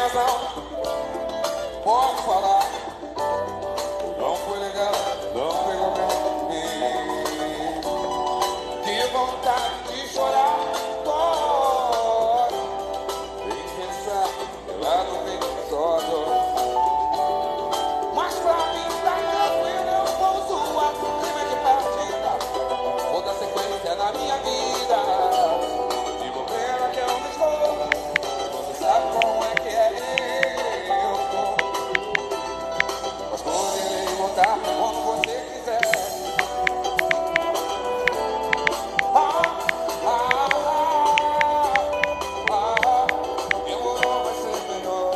razão, pode falar. Não foi legal, não pegou bem. Que vontade de chorar, pode. Tem que pensar, ela não tem só dor. Mas pra mim tá tranquilo, eu vou zoar pro clima de partida. Vou dar sequência na minha vida. De bobeira que eu me estou. Você sabe como é que é eu tô. Mas poderei voltar quando você quiser. Ah, ah, demorou, vai ser melhor.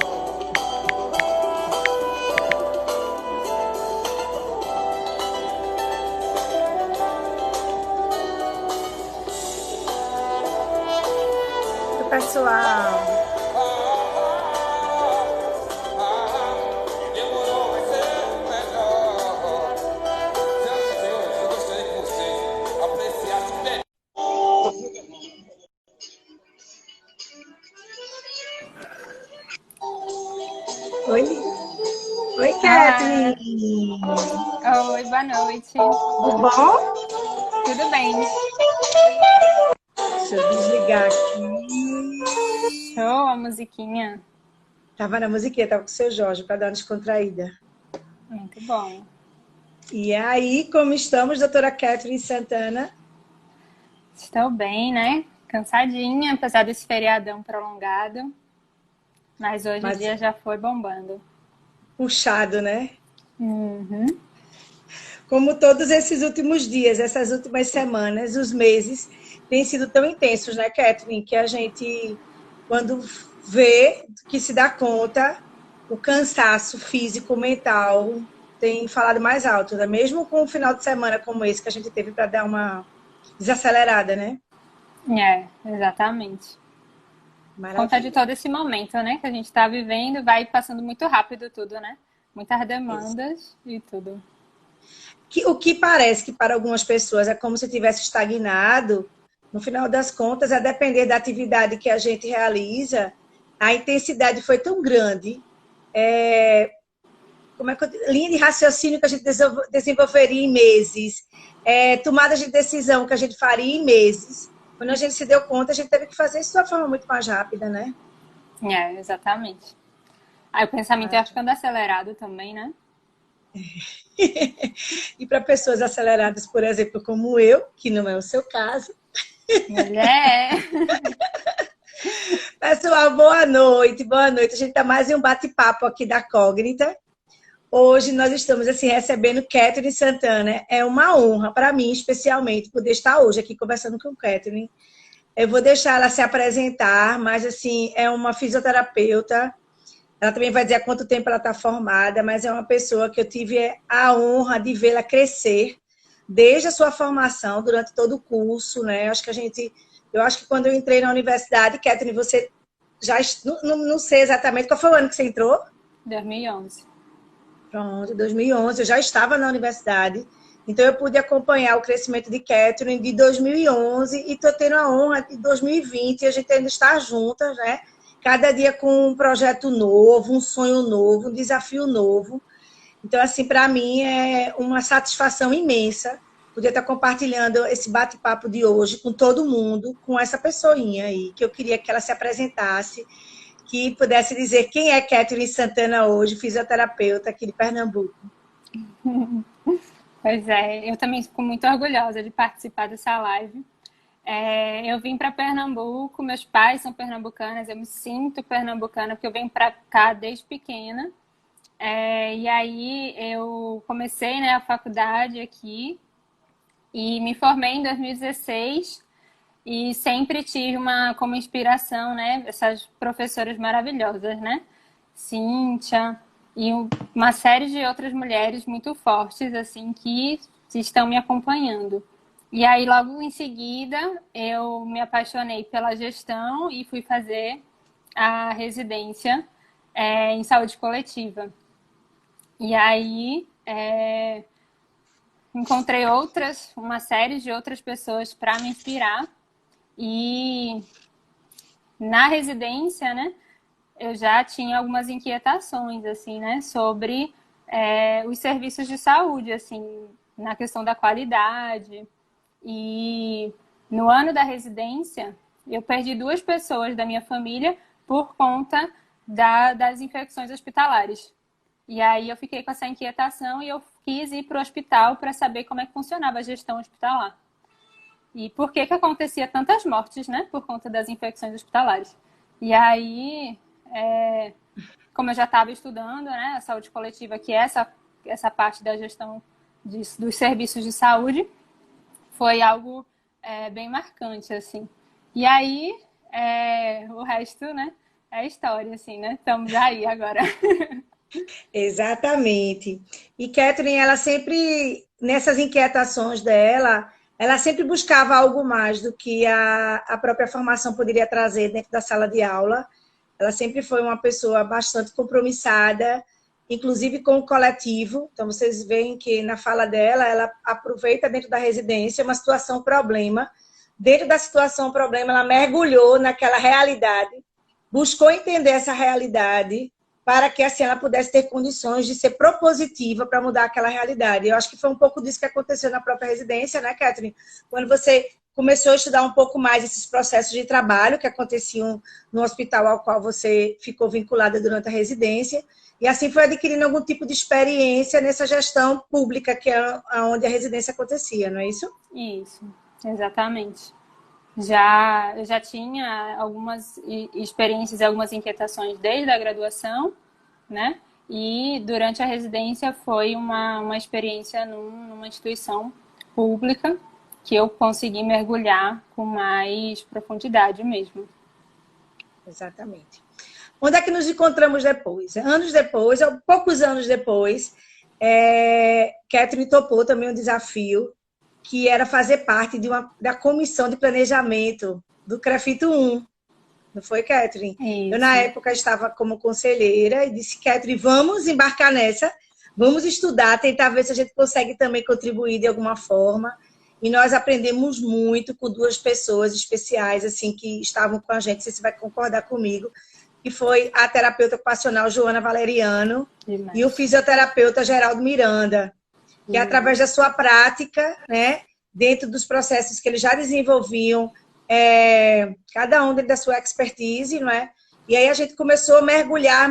Pessoal, Demorou, vai ser melhor. Senhoras e senhores, eu gostaria que vocês apreciassem bem. oi, oi, Ah, Catherine. oi, boa noite. Tudo bom? Tudo bem? Deixa eu desligar aqui. Show, a musiquinha. Tava na musiquinha, tava com o seu Jorge para dar uma descontraída. Muito bom. E aí, como estamos, doutora Catherine Santana? Estou bem, né? Cansadinha, apesar desse feriadão prolongado. Mas hoje o dia já foi bombando. Puxado, né? Uhum. Como todos esses últimos dias, essas últimas semanas, os meses têm sido tão intensos, né, Catherine? Que a gente, quando vê, que se dá conta, o cansaço físico, mental, tem falado mais alto, né? Mesmo com um final de semana como esse que a gente teve para dar uma desacelerada, né? É, exatamente. Conta de Maravilha. todo esse momento, né? Que a gente está vivendo, vai passando muito rápido tudo, né? Muitas demandas e tudo. O que parece que para algumas pessoas é como se tivesse estagnado, no final das contas, a depender da atividade que a gente realiza, a intensidade foi tão grande, linha de raciocínio que a gente desenvolveria em meses, tomada de decisão que a gente faria em meses. Quando a gente se deu conta, a gente teve que fazer isso de uma forma muito mais rápida, né? É, exatamente. Aí o pensamento ia ficando acelerado também, né? E para pessoas aceleradas, por exemplo, como eu, que não é o seu caso. Mulher! Pessoal, boa noite, boa noite. A gente está mais em um bate-papo aqui da Cognita. Hoje nós estamos assim recebendo Catherine Santana. É uma honra para mim, especialmente, poder estar hoje aqui conversando com Catherine. Eu vou deixar ela se apresentar, mas assim, é uma fisioterapeuta. Ela também vai dizer há quanto tempo ela está formada, mas é uma pessoa que eu tive a honra de vê-la crescer desde a sua formação, durante todo o curso, né? Eu acho que quando eu entrei na universidade, Catherine, você já, não sei exatamente qual foi o ano que você entrou? 2011. Pronto, 2011, eu já estava na universidade, então eu pude acompanhar o crescimento de Catherine de 2011 e estou tendo a honra de 2020 a gente ainda estar juntas, né? Cada dia com um projeto novo, um sonho novo, um desafio novo. Então, assim, para mim é uma satisfação imensa poder estar compartilhando esse bate-papo de hoje com todo mundo, com essa pessoinha aí, que eu queria que ela se apresentasse, que pudesse dizer quem é Catherine Santana hoje, fisioterapeuta aqui de Pernambuco. Pois é, eu também fico muito orgulhosa de participar dessa live. Eu vim para Pernambuco, meus pais são pernambucanas, eu me sinto pernambucana porque eu venho para cá desde pequena. E aí eu comecei, né, a faculdade aqui e me formei em 2016 e sempre tive como inspiração, né, essas professoras maravilhosas, né? Cíntia e uma série de outras mulheres muito fortes, assim, que estão me acompanhando. E aí, logo em seguida, eu me apaixonei pela gestão e fui fazer a residência em saúde coletiva. E aí, encontrei uma série de outras pessoas para me inspirar. E na residência, né, eu já tinha algumas inquietações, assim, né, sobre os serviços de saúde, assim, na questão da qualidade. E no ano da residência, eu perdi 2 pessoas da minha família por conta das infecções hospitalares. E aí eu fiquei com essa inquietação e eu quis ir para o hospital para saber como é que funcionava a gestão hospitalar. E por que que acontecia tantas mortes, né? Por conta das infecções hospitalares. E aí, como eu já estava estudando, né, a saúde coletiva, que é essa parte da gestão dos serviços de saúde, foi algo bem marcante, assim. E aí, o resto, né, é história, assim, né? Estamos aí agora. Exatamente. E Catherine, ela sempre, nessas inquietações dela, ela sempre buscava algo mais do que a própria formação poderia trazer dentro da sala de aula. Ela sempre foi uma pessoa bastante compromissada, inclusive com o coletivo. Então, vocês veem que na fala dela, ela aproveita dentro da residência uma situação problema. Dentro da situação problema, ela mergulhou naquela realidade, buscou entender essa realidade, para que assim ela pudesse ter condições de ser propositiva para mudar aquela realidade. Eu acho que foi um pouco disso que aconteceu na própria residência, né, Catherine? Quando você começou a estudar um pouco mais esses processos de trabalho que aconteciam no hospital ao qual você ficou vinculada durante a residência, e assim foi adquirindo algum tipo de experiência nessa gestão pública, que é onde a residência acontecia, não é isso? Isso, exatamente. Eu já tinha algumas experiências e algumas inquietações desde a graduação, né? E durante a residência foi uma experiência numa instituição pública que eu consegui mergulhar com mais profundidade mesmo. Exatamente. Onde é que nos encontramos depois? Anos depois, ou poucos anos depois, Catherine topou também um desafio que era fazer parte da comissão de planejamento do CREFITO 1. Não foi, Catherine? Isso. Eu, na época, estava como conselheira e disse, Catherine, vamos embarcar nessa, vamos estudar, tentar ver se a gente consegue também contribuir de alguma forma. E nós aprendemos muito com 2 pessoas especiais, assim, que estavam com a gente, não sei se você vai concordar comigo, que foi a terapeuta ocupacional Joana Valeriano e o fisioterapeuta Geraldo Miranda, que através da sua prática, né, dentro dos processos que eles já desenvolviam, cada um dentro da sua expertise, não é? E aí a gente começou a mergulhar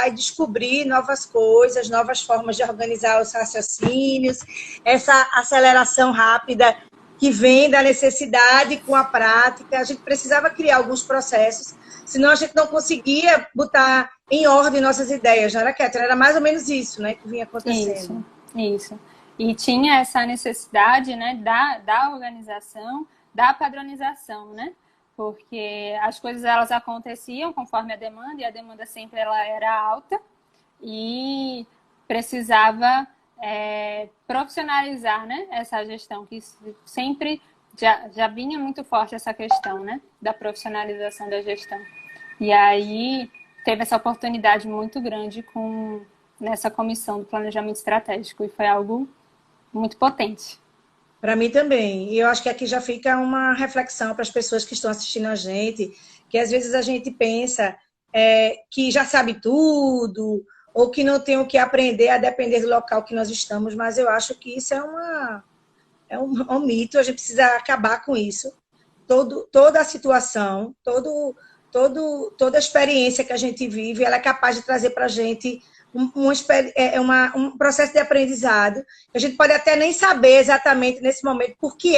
e descobrir novas coisas, novas formas de organizar os raciocínios, essa aceleração rápida que vem da necessidade com a prática. A gente precisava criar alguns processos, senão a gente não conseguia botar em ordem nossas ideias, não era, Catherine? Era mais ou menos isso, né, que vinha acontecendo. Isso. E tinha essa necessidade, né, da organização, da padronização, né? Porque as coisas elas aconteciam conforme a demanda, e a demanda sempre ela era alta, e precisava profissionalizar, né, essa gestão, que sempre já vinha muito forte essa questão, né, da profissionalização da gestão. E aí teve essa oportunidade muito grande nessa comissão do planejamento estratégico, e foi algo muito potente. Para mim também. E eu acho que aqui já fica uma reflexão para as pessoas que estão assistindo a gente, que às vezes a gente pensa que já sabe tudo, ou que não tem o que aprender a depender do local que nós estamos, mas eu acho que isso é um mito, a gente precisa acabar com isso. Toda a situação, toda a experiência que a gente vive, ela é capaz de trazer para a gente um processo de aprendizado, que a gente pode até nem saber exatamente nesse momento por que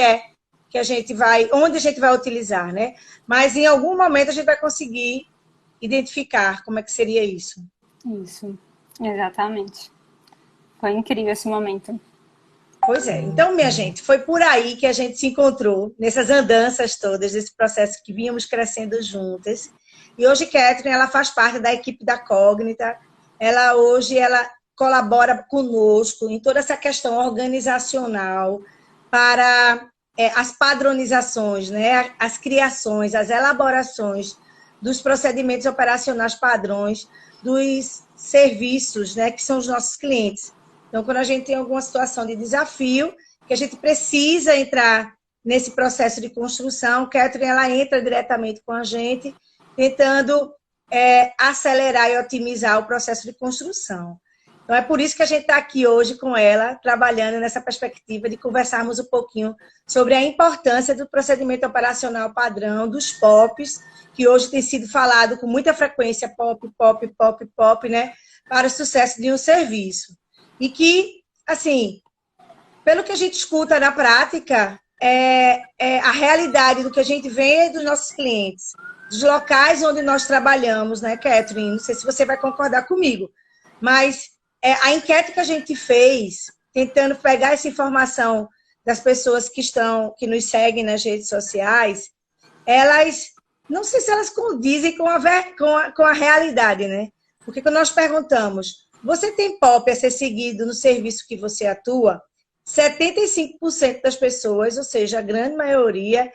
que a gente onde a gente vai utilizar, né? Mas em algum momento a gente vai conseguir identificar como é que seria isso. Isso, exatamente. Foi incrível esse momento. Pois é. Então, minha gente, foi por aí que a gente se encontrou, nessas andanças todas, nesse processo que vínhamos crescendo juntas. E hoje, Catherine, ela faz parte da equipe da Cognita. Hoje ela colabora conosco em toda essa questão organizacional para as padronizações, né? As criações, as elaborações dos procedimentos operacionais padrões dos serviços, né? Que são os nossos clientes. Então, quando a gente tem alguma situação de desafio, que a gente precisa entrar nesse processo de construção, Catherine, ela entra diretamente com a gente, tentando acelerar e otimizar o processo de construção. Então, é por isso que a gente está aqui hoje com ela, trabalhando nessa perspectiva de conversarmos um pouquinho sobre a importância do procedimento operacional padrão, dos POPs, que hoje tem sido falado com muita frequência, POP, né, para o sucesso de um serviço. E que, assim, pelo que a gente escuta na prática, a realidade do que a gente vê dos nossos clientes, dos locais onde nós trabalhamos, né, Catherine? Não sei se você vai concordar comigo, mas a enquete que a gente fez, tentando pegar essa informação das pessoas que nos seguem nas redes sociais, elas, não sei se elas condizem com a realidade, né? Porque quando nós perguntamos, você tem POP a ser seguido no serviço que você atua? 75% das pessoas, ou seja, a grande maioria,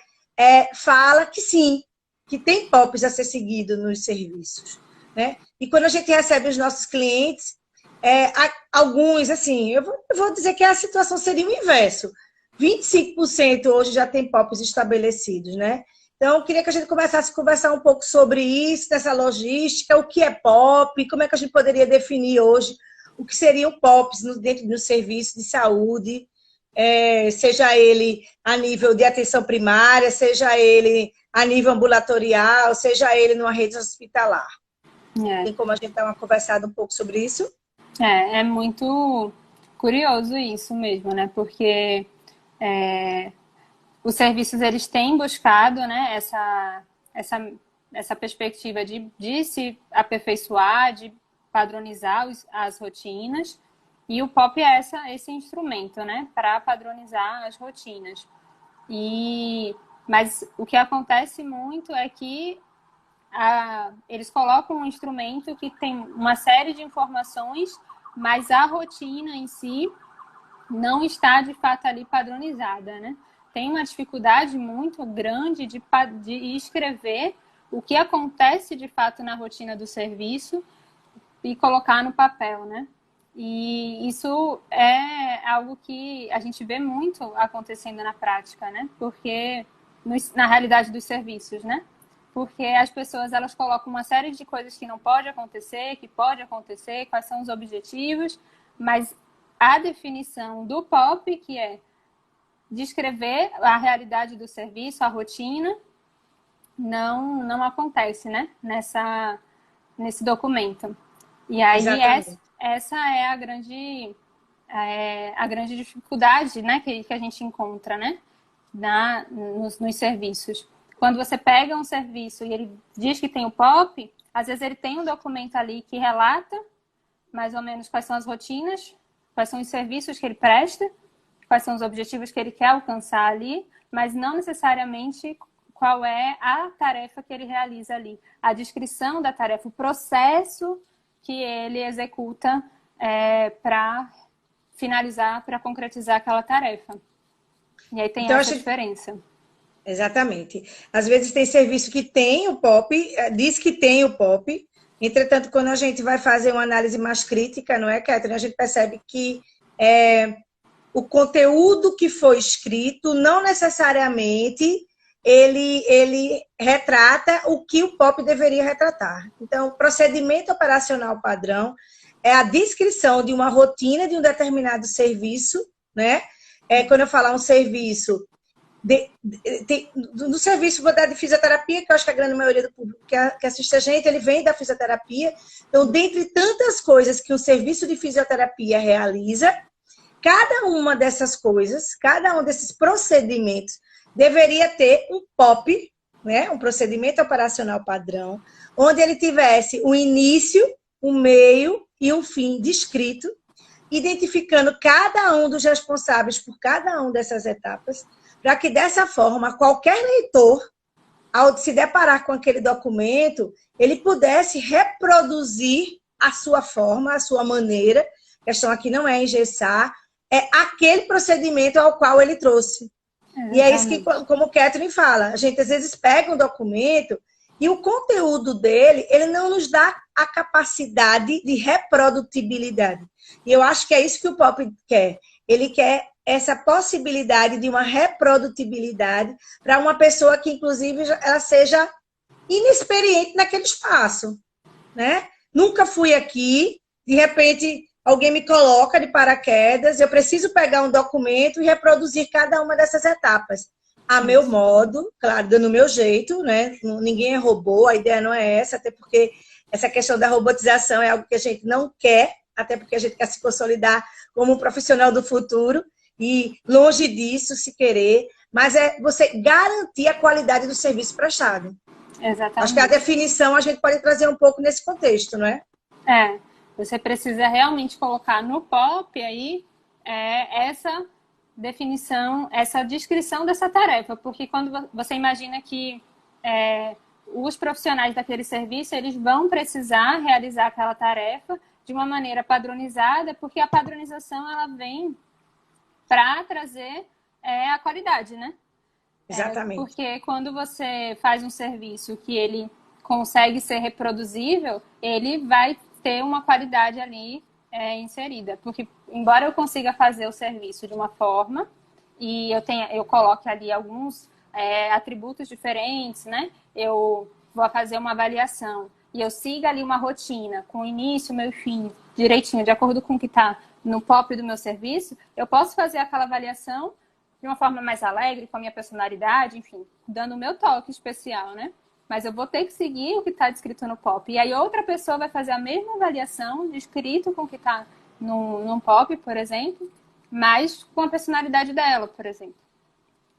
fala que sim, que tem POPs a ser seguido nos serviços, né? E quando a gente recebe os nossos clientes, alguns, assim, eu vou dizer que a situação seria o inverso. 25% hoje já tem POPs estabelecidos, né? Então, eu queria que a gente começasse a conversar um pouco sobre isso, dessa logística, o que é POP, como é que a gente poderia definir hoje o que seriam POPs dentro do serviço de saúde, seja ele a nível de atenção primária, seja ele a nível ambulatorial, seja ele numa rede hospitalar. Tem como a gente dar uma conversada um pouco sobre isso? É muito curioso isso mesmo, né? Porque os serviços, eles têm buscado, né, essa perspectiva de se aperfeiçoar, de padronizar as rotinas, e o POP é esse instrumento, né, para padronizar as rotinas. Mas o que acontece muito é que eles colocam um instrumento que tem uma série de informações, mas a rotina em si não está, de fato, ali padronizada, né? Tem uma dificuldade muito grande de escrever o que acontece, de fato, na rotina do serviço e colocar no papel, né? E isso é algo que a gente vê muito acontecendo na prática, né? Porque, na realidade dos serviços, né? Porque as pessoas, elas colocam uma série de coisas que não pode acontecer, que pode acontecer, quais são os objetivos, mas a definição do POP, que é descrever a realidade do serviço, a rotina, não acontece, né? Nesse documento. E aí, essa é a grande dificuldade, né, que a gente encontra, né, nos serviços. Quando você pega um serviço e ele diz que tem o POP, às vezes ele tem um documento ali que relata mais ou menos quais são as rotinas, quais são os serviços que ele presta, quais são os objetivos que ele quer alcançar ali, mas não necessariamente qual é a tarefa que ele realiza ali. A descrição da tarefa, o processo que ele executa para finalizar, para concretizar aquela tarefa. E aí tem essa diferença. Exatamente. Às vezes tem serviço que tem o POP, diz que tem o POP, entretanto, quando a gente vai fazer uma análise mais crítica, não é, Catherine? A gente percebe que o conteúdo que foi escrito não necessariamente ele retrata o que o POP deveria retratar. Então, o procedimento operacional padrão é a descrição de uma rotina de um determinado serviço, né? Quando eu falar um serviço, no serviço, vou dar de fisioterapia, que eu acho que a grande maioria do público que assiste a gente, ele vem da fisioterapia. Então, dentre tantas coisas que um serviço de fisioterapia realiza, cada uma dessas coisas, cada um desses procedimentos, deveria ter um POP, né? Um procedimento operacional padrão, onde ele tivesse um início, um meio e um fim descrito, identificando cada um dos responsáveis por cada uma dessas etapas, para que dessa forma, qualquer leitor, ao se deparar com aquele documento, ele pudesse reproduzir a sua forma, a sua maneira. A questão aqui não é engessar, é aquele procedimento ao qual ele trouxe. E é isso que, como Catherine fala, a gente às vezes pega um documento e o conteúdo dele, ele não nos dá a capacidade de reprodutibilidade. E eu acho que é isso que o POP quer. Ele quer essa possibilidade de uma reprodutibilidade para uma pessoa que, inclusive, ela seja inexperiente naquele espaço, né? Nunca fui aqui, de repente alguém me coloca de paraquedas, eu preciso pegar um documento e reproduzir cada uma dessas etapas. A meu modo, claro, dando o meu jeito, né? Ninguém é robô, a ideia não é essa, até porque essa questão da robotização é algo que a gente não quer, até porque a gente quer se consolidar como um profissional do futuro, e longe disso, se querer, mas é você garantir a qualidade do serviço prestado. Exatamente. Acho que a definição a gente pode trazer um pouco nesse contexto, não é? Você precisa realmente colocar no POP aí essa definição, essa descrição dessa tarefa, porque quando você imagina que os profissionais daquele serviço, eles vão precisar realizar aquela tarefa de uma maneira padronizada, porque a padronização ela vem para trazer a qualidade, né? Exatamente. Porque quando você faz um serviço que ele consegue ser reproduzível, ele vai ter uma qualidade ali inserida. Porque, embora eu consiga fazer o serviço de uma forma e eu coloque ali alguns atributos diferentes, né? Eu vou fazer uma avaliação e eu siga ali uma rotina com início, meio e fim, direitinho, de acordo com o que está no POP do meu serviço, eu posso fazer aquela avaliação de uma forma mais alegre, com a minha personalidade, enfim, dando o meu toque especial, né? Mas eu vou ter que seguir o que está descrito no POP. E aí outra pessoa vai fazer a mesma avaliação, descrito com o que está num POP, por exemplo, mas com a personalidade dela, por exemplo.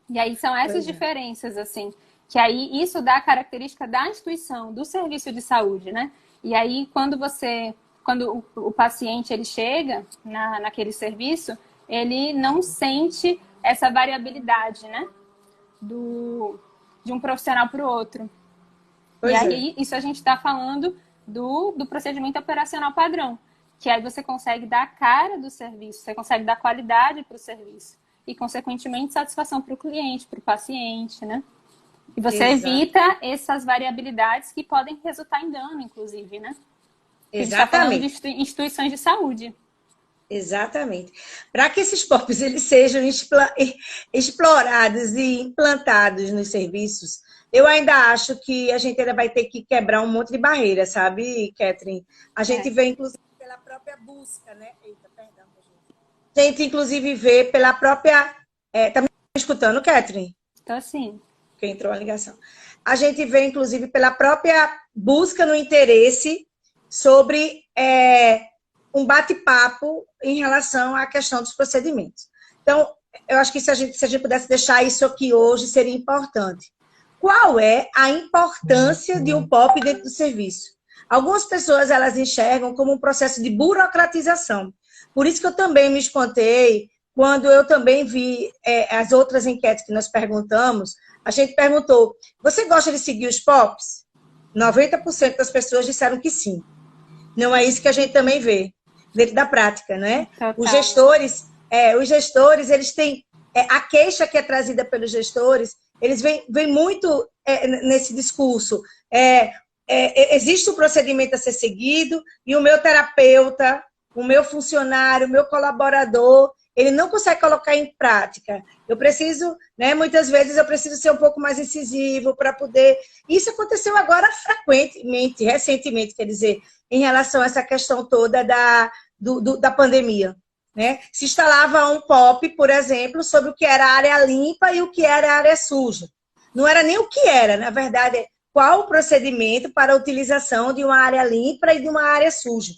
E aí são essas diferenças, assim, que aí isso dá a característica da instituição, do serviço de saúde, né? E aí quando o paciente ele chega naquele serviço, ele não sente essa variabilidade, né? De um profissional para o outro. E aí, isso a gente está falando do procedimento operacional padrão, que aí você consegue dar a cara do serviço, você consegue dar qualidade para o serviço e, consequentemente, satisfação para o cliente, para o paciente, né? E você evita essas variabilidades que podem resultar em dano, inclusive, né? Exatamente. A gente está falando de instituições de saúde. Exatamente. Para que esses POPs eles sejam explorados e implantados nos serviços, eu ainda acho que a gente ainda vai ter que quebrar um monte de barreiras, sabe, Catherine? A gente vê, inclusive, pela própria busca, né? Eita, perdão, gente. A gente, inclusive, vê pela própria... Tá me escutando, Catherine? Estou sim. Porque entrou a ligação. A gente vê, inclusive, pela própria busca no interesse sobre... um bate-papo em relação à questão dos procedimentos. Então, eu acho que se a gente pudesse deixar isso aqui hoje, seria importante. Qual é a importância de um POP dentro do serviço? Algumas pessoas, elas enxergam como um processo de burocratização. Por isso que eu também me espantei, quando eu também vi as outras enquetes que nós perguntamos, a gente perguntou, você gosta de seguir os POPs? 90% das pessoas disseram que sim. Não é isso que a gente também vê dentro da prática, né? Os gestores, eles têm a queixa que é trazida pelos gestores, eles vêm muito nesse discurso. Existe um procedimento a ser seguido e o meu terapeuta, o meu funcionário, o meu colaborador, ele não consegue colocar em prática. Eu preciso, né, muitas vezes eu preciso ser um pouco mais incisivo para poder... Isso aconteceu agora recentemente, quer dizer, em relação a essa questão toda da pandemia. Né? Se instalava um POP, por exemplo, sobre o que era a área limpa e o que era a área suja. Não era nem o que era, na verdade, qual o procedimento para a utilização de uma área limpa e de uma área suja.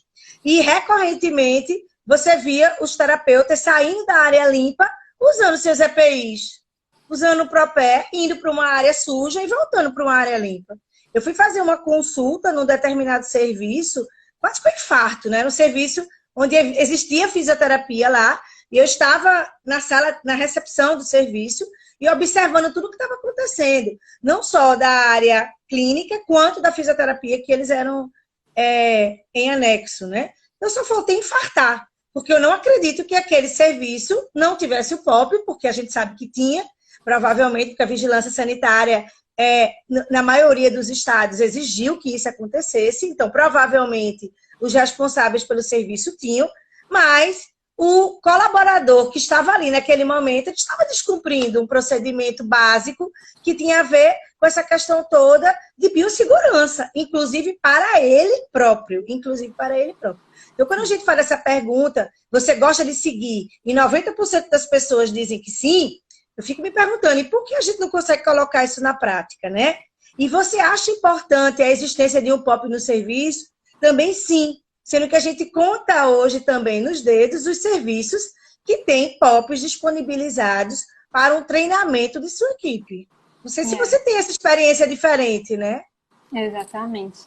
E, recorrentemente, você via os terapeutas saindo da área limpa, usando seus EPIs, usando o Propé, indo para uma área suja e voltando para uma área limpa. Eu fui fazer uma consulta num determinado serviço, quase com infarto, né? No serviço onde existia fisioterapia lá, e eu estava na sala, na recepção do serviço, e observando tudo o que estava acontecendo, não só da área clínica, quanto da fisioterapia, que eles eram em anexo, né? Eu só faltei infartar, porque eu não acredito que aquele serviço não tivesse o POP, porque a gente sabe que tinha, provavelmente, porque a vigilância sanitária, na maioria dos estados, exigiu que isso acontecesse, então, provavelmente, os responsáveis pelo serviço tinham, mas o colaborador que estava ali naquele momento, ele estava descumprindo um procedimento básico que tinha a ver com essa questão toda de biossegurança, inclusive para ele próprio, Então, quando a gente faz essa pergunta, você gosta de seguir, e 90% das pessoas dizem que sim, eu fico me perguntando, e por que a gente não consegue colocar isso na prática, né? E você acha importante a existência de um POP no serviço? Também sim, sendo que a gente conta hoje também nos dedos os serviços que têm POPs disponibilizados para um treinamento de sua equipe. Não sei se você tem essa experiência diferente, né? Exatamente.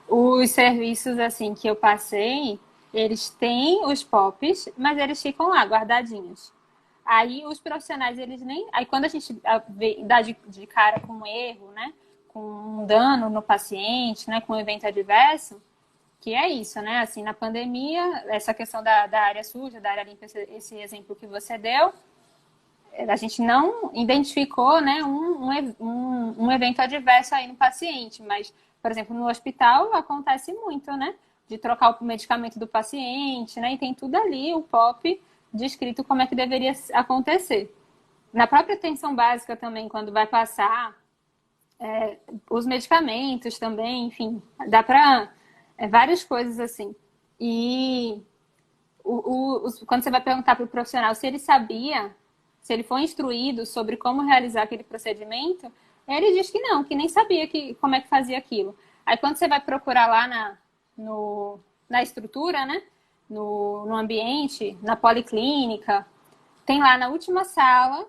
Os serviços assim que eu passei, eles têm os POPs, mas eles ficam lá guardadinhos. Aí os profissionais, eles nem... Aí quando a gente dá de cara com um erro, né? Com um dano no paciente, né? Com um evento adverso, que é isso, né? Assim, na pandemia, essa questão da área suja, da área limpa, esse exemplo que você deu, a gente não identificou, né, um evento adverso aí no paciente, mas, por exemplo, no hospital acontece muito, né? De trocar o medicamento do paciente, né? E tem tudo ali, o POP, descrito como é que deveria acontecer. Na própria atenção básica também, quando vai passar os medicamentos também, enfim, dá para várias coisas assim. E quando você vai perguntar para o profissional se ele sabia, se ele foi instruído sobre como realizar aquele procedimento, ele diz que não, que nem sabia como é que fazia aquilo. Aí quando você vai procurar lá na estrutura, né? No ambiente, na policlínica, tem lá na última sala,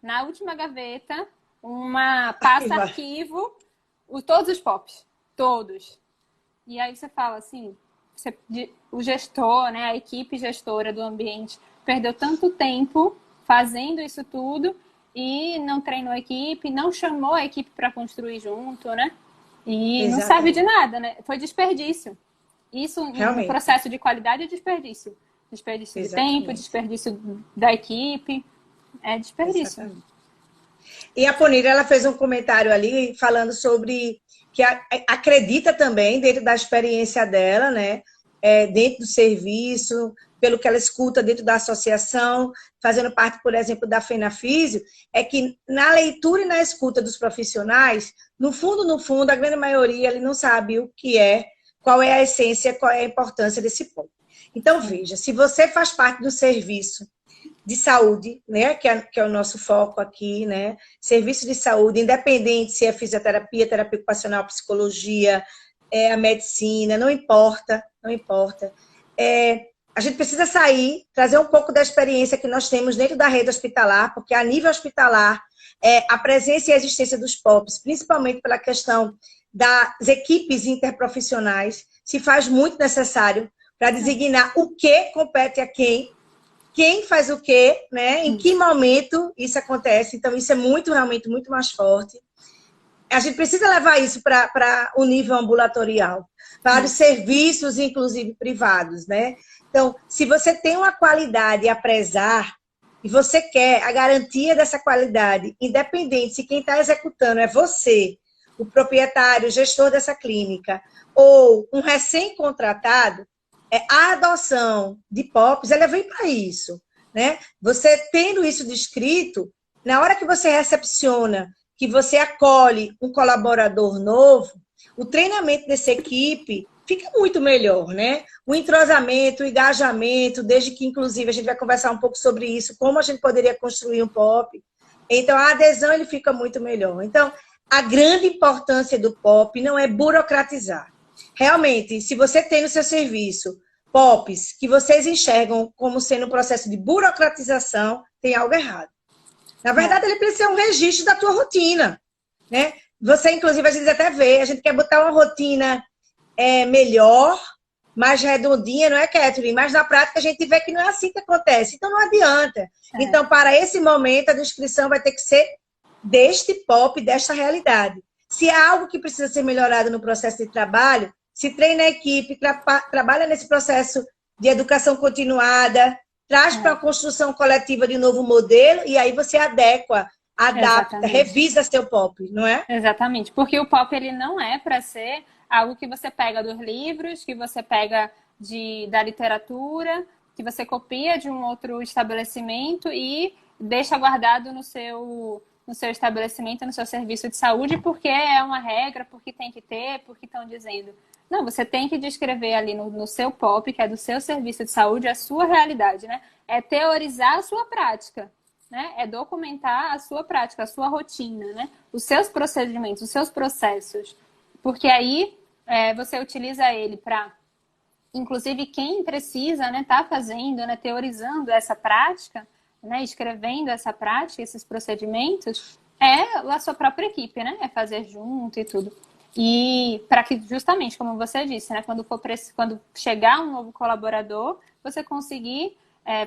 na última gaveta, uma pasta arquivo, todos os POPs, todos. E aí você fala assim, o gestor, né, a equipe gestora do ambiente perdeu tanto tempo fazendo isso tudo e não treinou a equipe, não chamou a equipe para construir junto, né? E não serve de nada, né? Foi desperdício. Isso, no processo de qualidade, é desperdício. Desperdício de tempo, desperdício da equipe. É desperdício. Exatamente. E a Ponira, ela fez um comentário ali falando sobre que acredita também, dentro da experiência dela, né? Dentro do serviço, pelo que ela escuta dentro da associação, fazendo parte, por exemplo, da FENAFísio, é que na leitura e na escuta dos profissionais, no fundo, a grande maioria ele não sabe o que é, qual é a essência, qual é a importância desse ponto. Então, veja, se você faz parte do serviço de saúde, né, que é o nosso foco aqui, né, serviço de saúde, independente se é fisioterapia, terapia ocupacional, psicologia, a medicina, não importa. A gente precisa sair, trazer um pouco da experiência que nós temos dentro da rede hospitalar, porque a nível hospitalar, a presença e a existência dos POPs, principalmente pela questão das equipes interprofissionais, se faz muito necessário para designar o que compete a quem faz o quê, né? Em que momento isso acontece. Então, isso é realmente muito mais forte. A gente precisa levar isso para o nível ambulatorial, para os serviços, inclusive privados, né? Então, se você tem uma qualidade a prezar e você quer a garantia dessa qualidade, independente se quem está executando é você, o proprietário, o gestor dessa clínica, ou um recém-contratado, a adoção de POPs, ela vem para isso, né? Você tendo isso descrito, na hora que você recepciona, que você acolhe um colaborador novo, o treinamento dessa equipe fica muito melhor, né? O entrosamento, o engajamento, desde que, inclusive, a gente vai conversar um pouco sobre isso, como a gente poderia construir um POP. Então, a adesão, ele fica muito melhor. Então, a grande importância do POP não é burocratizar. Realmente, se você tem no seu serviço POPs que vocês enxergam como sendo um processo de burocratização, tem algo errado. Na verdade, ele precisa ser um registro da tua rotina, né? Você, inclusive, a gente até vê, a gente quer botar uma rotina melhor, mais redondinha, não é, Catherine? Mas na prática a gente vê que não é assim que acontece. Então não adianta. Então, para esse momento, a descrição vai ter que ser deste POP, desta realidade. Se há algo que precisa ser melhorado no processo de trabalho, se treina a equipe, trabalha nesse processo de educação continuada, traz para a construção coletiva de um novo modelo e aí você adequa, adapta, revisa seu POP, não é? Exatamente, porque o POP ele não é para ser algo que você pega dos livros, que você pega da literatura, que você copia de um outro estabelecimento e deixa guardado no seu estabelecimento, no seu serviço de saúde, porque é uma regra, porque tem que ter, porque estão dizendo. Não, você tem que descrever ali no seu POP, que é do seu serviço de saúde, a sua realidade, né? É teorizar a sua prática, né? É documentar a sua prática, a sua rotina, né? Os seus procedimentos, os seus processos. Porque aí você utiliza ele para, inclusive, quem precisa, né, tá fazendo, né, teorizando essa prática, né, escrevendo essa prática, esses procedimentos, é a sua própria equipe, né? É fazer junto e tudo. E para que, justamente, como você disse, né, quando chegar um novo colaborador, você conseguir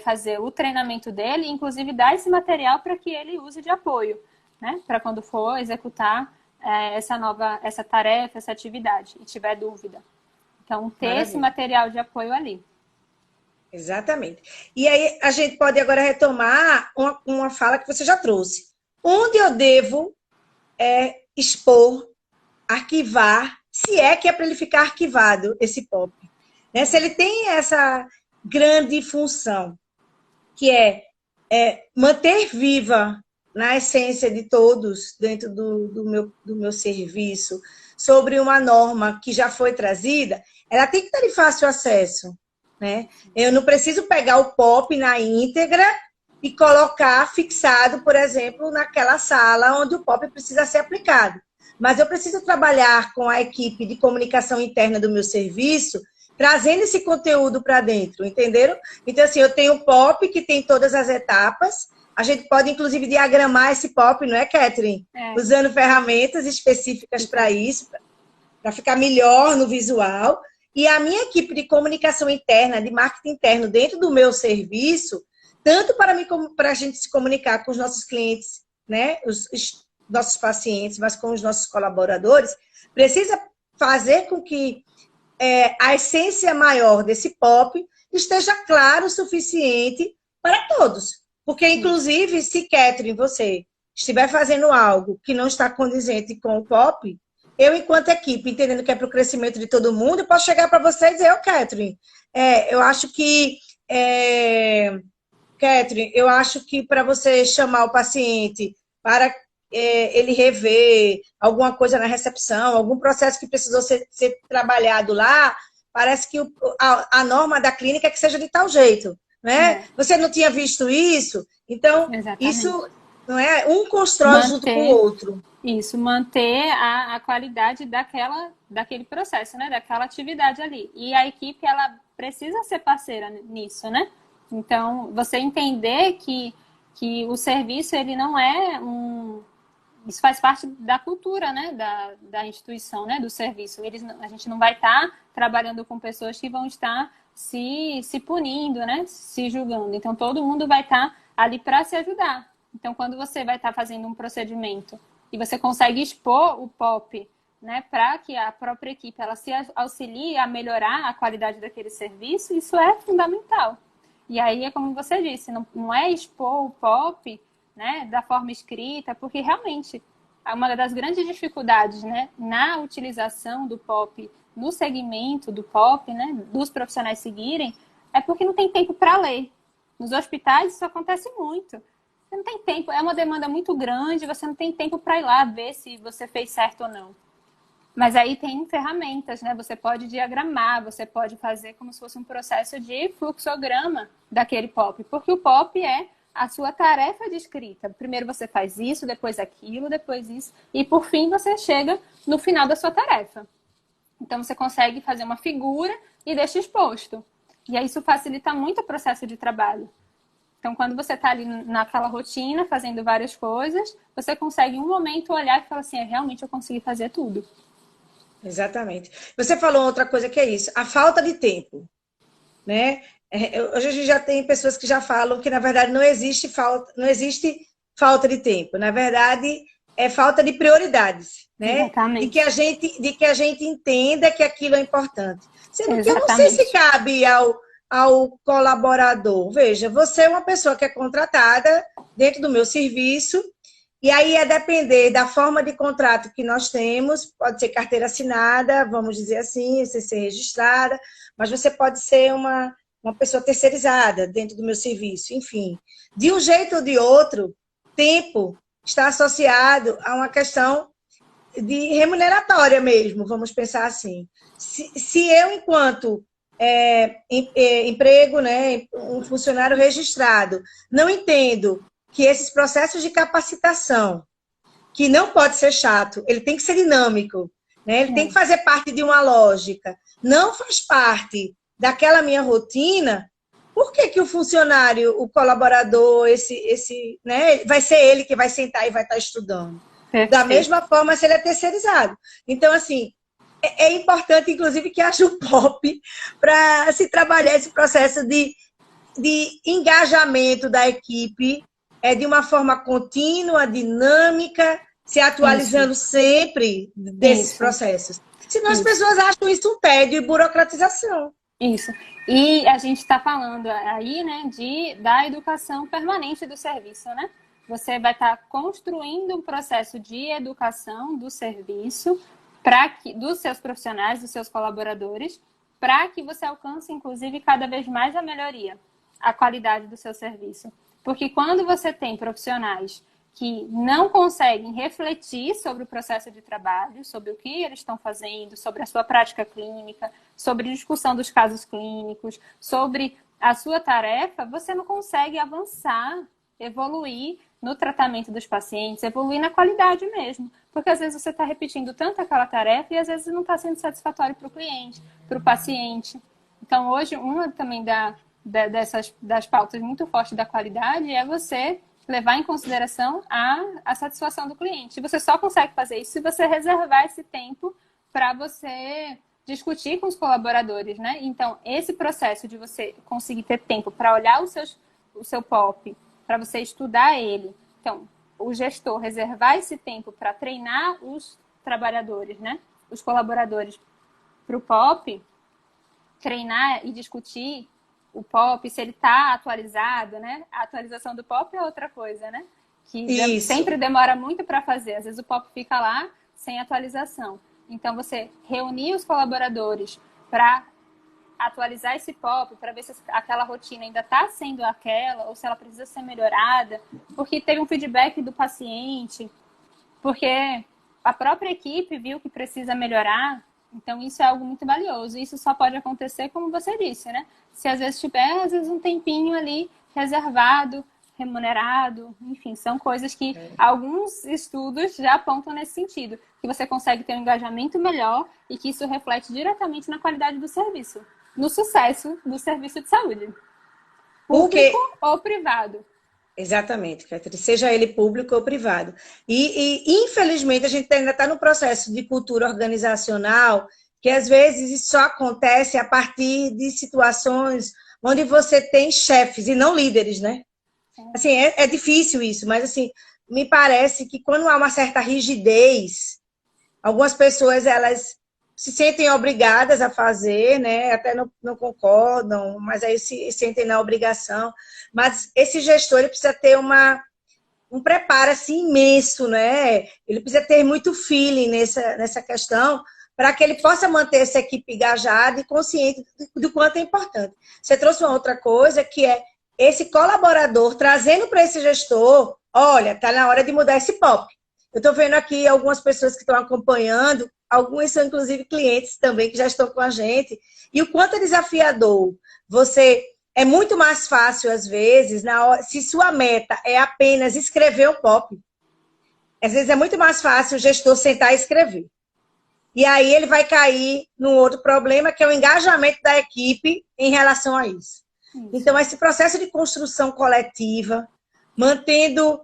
fazer o treinamento dele, inclusive dar esse material para que ele use de apoio, né? Para quando for executar essa tarefa, essa atividade, e tiver dúvida. Então, ter Maravilha. esse material de apoio ali. Exatamente. E aí a gente pode agora retomar uma fala que você já trouxe. Onde eu devo expor, arquivar, se é que é para ele ficar arquivado, esse POP? Né? Se ele tem essa grande função, que é manter viva na essência de todos, dentro do meu serviço, sobre uma norma que já foi trazida, ela tem que estar de fácil acesso. Né? Eu não preciso pegar o POP na íntegra e colocar fixado, por exemplo, naquela sala onde o POP precisa ser aplicado. Mas eu preciso trabalhar com a equipe de comunicação interna do meu serviço, trazendo esse conteúdo para dentro, entenderam? Então, assim, eu tenho o POP que tem todas as etapas. A gente pode, inclusive, diagramar esse POP, não é, Catherine? Usando ferramentas específicas para isso, para ficar melhor no visual. E a minha equipe de comunicação interna, de marketing interno dentro do meu serviço, tanto para mim como para a gente se comunicar com os nossos clientes, né, os nossos pacientes, mas com os nossos colaboradores, precisa fazer com que a essência maior desse POP esteja claro o suficiente para todos. Porque, inclusive, se, Catherine, você estiver fazendo algo que não está condizente com o POP, eu, enquanto equipe, entendendo que é para o crescimento de todo mundo, posso chegar para você e dizer, Catherine, eu acho que... Catherine, eu acho que para você chamar o paciente para ele rever alguma coisa na recepção, algum processo que precisou ser trabalhado lá, parece que a norma da clínica é que seja de tal jeito, né? Você não tinha visto isso? Então, exatamente. Isso não é um constrói junto com o outro. Isso, manter a qualidade daquele processo, né? Daquela atividade ali. E a equipe, ela precisa ser parceira nisso, né? Então, você entender que o serviço, ele não é isso faz parte da cultura, né? Da instituição, né? Do serviço. A gente não vai estar trabalhando com pessoas que vão estar se punindo, né? Se julgando. Então, todo mundo vai estar ali para se ajudar. Então, quando você vai estar fazendo um procedimento e você consegue expor o POP, né? Para que a própria equipe ela se auxilie a melhorar a qualidade daquele serviço, isso é fundamental. E aí é como você disse, não é expor o POP, né, da forma escrita, porque realmente uma das grandes dificuldades, né, na utilização do POP, no segmento do POP, né, dos profissionais seguirem, é porque não tem tempo para ler. Nos hospitais isso acontece muito. Você não tem tempo, é uma demanda muito grande, você não tem tempo para ir lá ver se você fez certo ou não. Mas aí tem ferramentas, né? Você pode diagramar, você pode fazer como se fosse um processo de fluxograma daquele POP, porque o POP é a sua tarefa de escrita. Primeiro você faz isso, depois aquilo, depois isso, e por fim você chega no final da sua tarefa. Então você consegue fazer uma figura e deixa exposto. E aí isso facilita muito o processo de trabalho. Então, quando você está ali naquela rotina, fazendo várias coisas, você consegue em um momento olhar e falar assim, realmente eu consegui fazer tudo. Exatamente. Você falou outra coisa que é isso, a falta de tempo, né? Hoje a gente já tem pessoas que já falam que, na verdade, não existe falta de tempo. Na verdade, é falta de prioridades, né? Exatamente. De que a gente entenda que aquilo é importante. Sendo que eu não sei se cabe ao colaborador. Veja, você é uma pessoa que é contratada dentro do meu serviço, e aí é depender da forma de contrato que nós temos, pode ser carteira assinada, vamos dizer assim, CC registrada, mas você pode ser uma uma pessoa terceirizada dentro do meu serviço, enfim. De um jeito ou de outro, tempo está associado a uma questão de remuneratória mesmo, vamos pensar assim. Se eu, enquanto emprego, né, um funcionário registrado, não entendo que esses processos de capacitação, que não pode ser chato, ele tem que ser dinâmico, né? Ele tem que fazer parte de uma lógica, não faz parte daquela minha rotina, por que o funcionário, o colaborador, né, vai ser ele que vai sentar e vai estar estudando? Perfeito. Da mesma forma, se ele é terceirizado. Então, assim, é importante, inclusive, que haja o POP para se trabalhar esse processo de engajamento da equipe de uma forma contínua, dinâmica, se atualizando sempre desses processos. Senão as pessoas acham isso um tédio e burocratização. Isso. E a gente está falando aí, né, da educação permanente do serviço, né? Você vai estar construindo um processo de educação do serviço dos seus profissionais, dos seus colaboradores, para que você alcance, inclusive, cada vez mais a melhoria, a qualidade do seu serviço. Porque quando você tem profissionais que não conseguem refletir sobre o processo de trabalho, sobre o que eles estão fazendo, sobre a sua prática clínica, sobre a discussão dos casos clínicos, sobre a sua tarefa, você não consegue avançar, evoluir no tratamento dos pacientes, evoluir na qualidade mesmo. Porque às vezes você está repetindo tanto aquela tarefa e às vezes não está sendo satisfatório para o cliente, para o paciente. Então hoje, uma também das pautas muito fortes da qualidade é você levar em consideração a satisfação do cliente. E você só consegue fazer isso se você reservar esse tempo para você discutir com os colaboradores, né? Então, esse processo de você conseguir ter tempo para olhar o seu POP, para você estudar ele. Então, o gestor reservar esse tempo para treinar os trabalhadores, né? Os colaboradores para o POP, treinar e discutir o POP, se ele está atualizado, né? A atualização do POP é outra coisa, né? Que sempre demora muito para fazer. Às vezes o POP fica lá sem atualização. Então, você reunir os colaboradores para atualizar esse POP, para ver se aquela rotina ainda está sendo aquela, ou se ela precisa ser melhorada, porque teve um feedback do paciente, porque a própria equipe viu que precisa melhorar. Então, isso é algo muito valioso. Isso só pode acontecer, como você disse, né? Se às vezes tiver, às vezes, um tempinho ali reservado, remunerado, enfim, são coisas que alguns estudos já apontam nesse sentido, que você consegue ter um engajamento melhor e que isso reflete diretamente na qualidade do serviço, no sucesso do serviço de saúde, público ou privado. Exatamente, Catherine, seja ele público ou privado. E infelizmente, a gente ainda está no processo de cultura organizacional, que às vezes isso só acontece a partir de situações onde você tem chefes e não líderes, né? Assim, é difícil isso, mas assim, me parece que quando há uma certa rigidez, algumas pessoas, elas se sentem obrigadas a fazer, né? Até não concordam, mas aí se sentem na obrigação. Mas esse gestor, ele precisa ter um preparo assim, imenso, né? Ele precisa ter muito feeling nessa questão, para que ele possa manter essa equipe engajada e consciente do quanto é importante. Você trouxe uma outra coisa, que é esse colaborador trazendo para esse gestor, olha, está na hora de mudar esse POP. Eu estou vendo aqui algumas pessoas que estão acompanhando, algumas são inclusive clientes também que já estão com a gente, e o quanto é desafiador. É muito mais fácil, às vezes, se sua meta é apenas escrever um POP. Às vezes é muito mais fácil o gestor sentar e escrever. E aí ele vai cair num outro problema, que é o engajamento da equipe em relação a isso. Então, esse processo de construção coletiva, mantendo,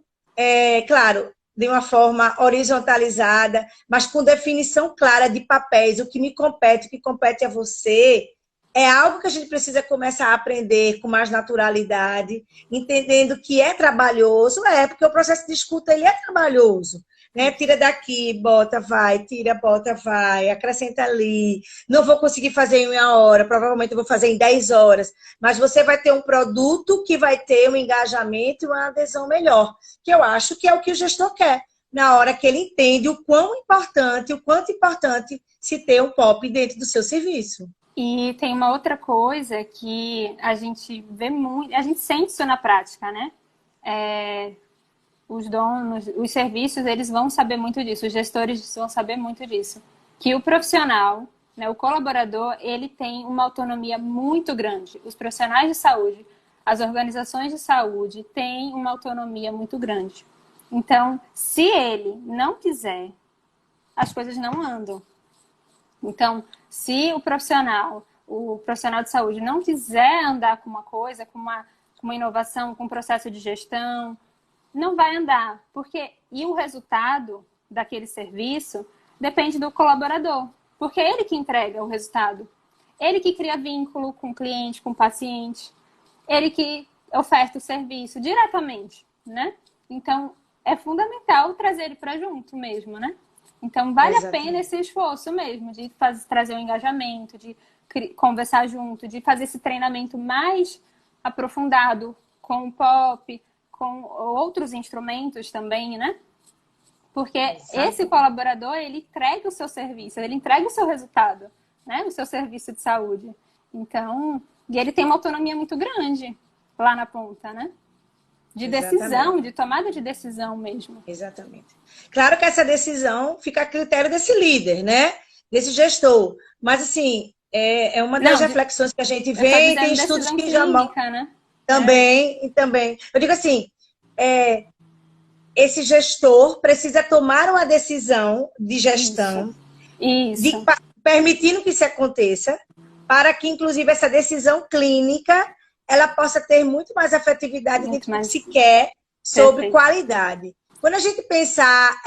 claro, de uma forma horizontalizada, mas com definição clara de papéis, o que me compete, o que compete a você, é algo que a gente precisa começar a aprender com mais naturalidade, entendendo que é trabalhoso, porque o processo de escuta ele é trabalhoso. Né? Tira daqui, bota, vai, tira, bota, vai, acrescenta ali. Não vou conseguir fazer em 1 hora, provavelmente eu vou fazer em 10 horas. Mas você vai ter um produto que vai ter um engajamento e uma adesão melhor. Que eu acho que é o que o gestor quer. na hora que ele entende o quanto importante se ter um POP dentro do seu serviço. E tem uma outra coisa que a gente vê muito, a gente sente isso na prática, né? Os donos, os serviços, eles vão saber muito disso, os gestores vão saber muito disso. Que o profissional, né, o colaborador, ele tem uma autonomia muito grande. Os profissionais de saúde, as organizações de saúde têm uma autonomia muito grande. Então, se ele não quiser, as coisas não andam. Então, se o profissional de saúde não quiser andar com uma coisa, com uma inovação, com um processo de gestão, não vai andar. E o resultado daquele serviço depende do colaborador. Porque é ele que entrega o resultado. Ele que cria vínculo com o cliente, com o paciente. Ele que oferta o serviço diretamente, né? Então, é fundamental trazer ele para junto mesmo, né? Então, vale a pena esse esforço mesmo de trazer o engajamento, de conversar junto, de fazer esse treinamento mais aprofundado com o POP, com outros instrumentos também, né? Porque esse colaborador, ele entrega o seu serviço, ele entrega o seu resultado, né? O seu serviço de saúde. Então, e ele tem uma autonomia muito grande lá na ponta, né? De decisão, de tomada de decisão mesmo. Exatamente. Claro que essa decisão fica a critério desse líder, né? Desse gestor. Mas, assim, é uma das reflexões que a gente vê, tem estudos que já mostram. Né? Também. Eu digo assim, esse gestor precisa tomar uma decisão de gestão, Isso. permitindo que isso aconteça, para que, inclusive, essa decisão clínica ela possa ter muito mais afetividade do que se quer sobre qualidade. Quando a gente pensar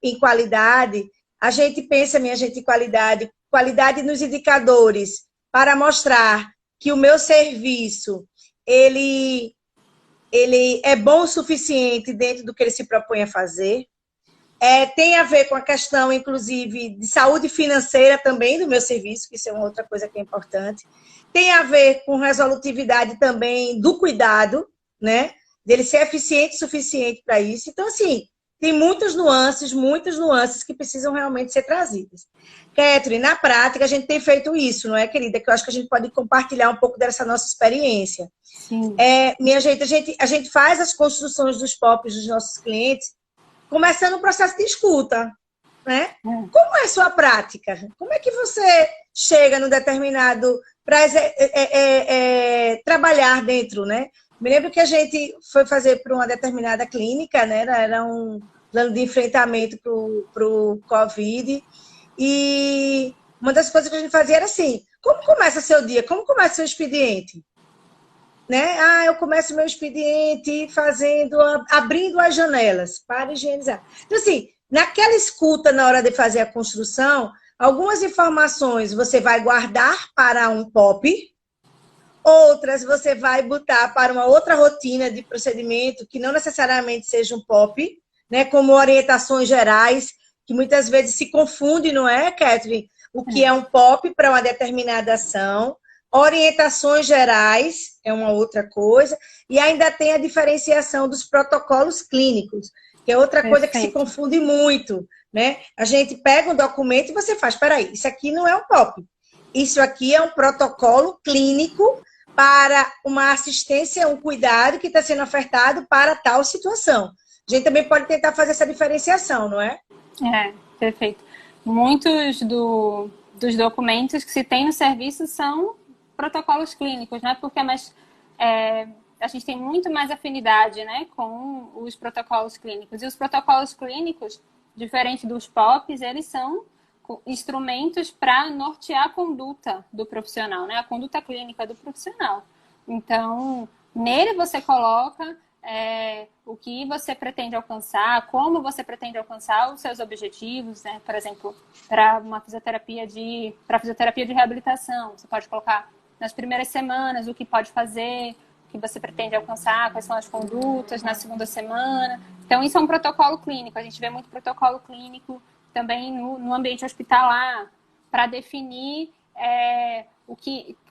em qualidade, a gente pensa, minha gente, em qualidade nos indicadores, para mostrar que o meu serviço, ele é bom o suficiente dentro do que ele se propõe a fazer. Tem a ver com a questão, inclusive, de saúde financeira também do meu serviço, que isso é uma outra coisa que é importante. Tem a ver com resolutividade também do cuidado, né? Dele ser eficiente o suficiente para isso. Então, assim, tem muitas nuances que precisam realmente ser trazidas. Catherine, na prática, a gente tem feito isso, não é, querida? Que eu acho que a gente pode compartilhar um pouco dessa nossa experiência. Sim. Minha gente, a gente faz as construções dos POPs dos nossos clientes começando o processo de escuta, né? Como é a sua prática? Como é que você chega no determinado para trabalhar dentro, né? Me lembro que a gente foi fazer para uma determinada clínica, né? Era um plano de enfrentamento para o Covid. E uma das coisas que a gente fazia era assim: como começa seu dia? Como começa seu expediente? Né? Eu começo meu expediente abrindo as janelas para higienizar. Então, assim, naquela escuta na hora de fazer a construção, algumas informações você vai guardar para um POP, outras você vai botar para uma outra rotina de procedimento, que não necessariamente seja um POP, né? Como orientações gerais, que muitas vezes se confunde, não é, Catherine? O que é um POP para uma determinada ação. Orientações gerais é uma outra coisa. E ainda tem a diferenciação dos protocolos clínicos, que é outra coisa que se confunde muito, né? A gente pega um documento e você faz, peraí, isso aqui não é um POP. Isso aqui é um protocolo clínico para uma assistência, um cuidado que está sendo ofertado para tal situação. A gente também pode tentar fazer essa diferenciação, não é? Perfeito. Muitos dos documentos que se tem no serviço são protocolos clínicos, né? Porque a gente tem muito mais afinidade, né, com os protocolos clínicos. E os protocolos clínicos, diferente dos POPs, eles são instrumentos para nortear a conduta do profissional, né? A conduta clínica do profissional. Então, nele você coloca o que você pretende alcançar, como você pretende alcançar os seus objetivos, né? Por exemplo, para uma fisioterapia de reabilitação, você pode colocar nas primeiras semanas o que pode fazer, o que você pretende alcançar, quais são as condutas na segunda semana. Então, isso é um protocolo clínico. A gente vê muito protocolo clínico também no ambiente hospitalar, para definir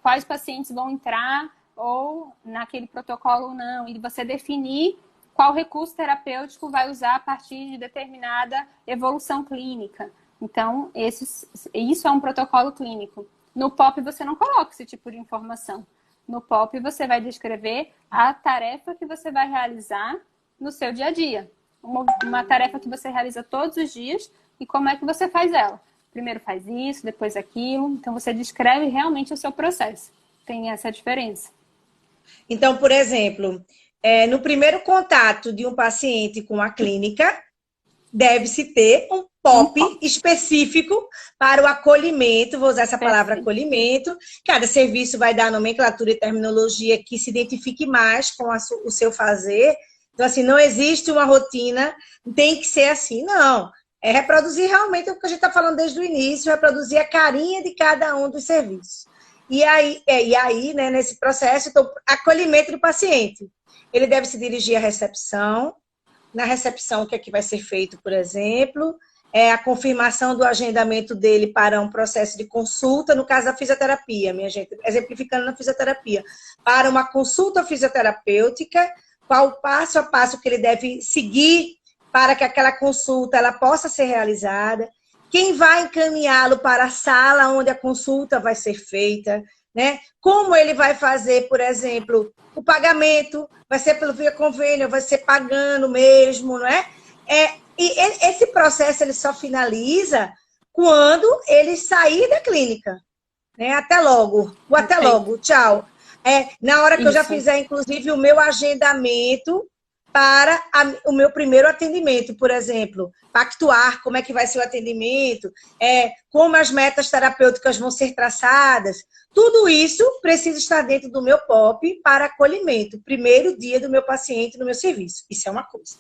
quais pacientes vão entrar ou naquele protocolo ou não, e você definir qual recurso terapêutico vai usar a partir de determinada evolução clínica. Então, isso é um protocolo clínico. No POP, você não coloca esse tipo de informação. No POP, você vai descrever a tarefa que você vai realizar no seu dia a dia. Uma tarefa que você realiza todos os dias e como é que você faz ela. Primeiro faz isso, depois aquilo. Então, você descreve realmente o seu processo. Tem essa diferença. Então, por exemplo, no primeiro contato de um paciente com a clínica, deve-se ter um POP específico para o acolhimento, vou usar essa palavra acolhimento. Cada serviço vai dar nomenclatura e terminologia que se identifique mais com o seu fazer. Então, assim, não existe uma rotina, tem que ser assim, não. É reproduzir realmente o que a gente está falando desde o início, reproduzir a carinha de cada um dos serviços. E aí, né, nesse processo, então, acolhimento do paciente. Ele deve se dirigir à recepção. Na recepção, o que é que vai ser feito, por exemplo? É a confirmação do agendamento dele para um processo de consulta, no caso da fisioterapia, minha gente, exemplificando na fisioterapia, para uma consulta fisioterapêutica, qual o passo a passo que ele deve seguir para que aquela consulta ela possa ser realizada, quem vai encaminhá-lo para a sala onde a consulta vai ser feita, né? Como ele vai fazer, por exemplo, o pagamento, vai ser pelo via convênio, vai ser pagando mesmo, não é? E esse processo ele só finaliza quando ele sair da clínica, né? Até logo, até logo, tchau. Na hora que eu já fizer, inclusive, o meu agendamento para o meu primeiro atendimento, por exemplo, pactuar como é que vai ser o atendimento, como as metas terapêuticas vão ser traçadas, tudo isso precisa estar dentro do meu POP para acolhimento, primeiro dia do meu paciente no meu serviço. Isso é uma coisa.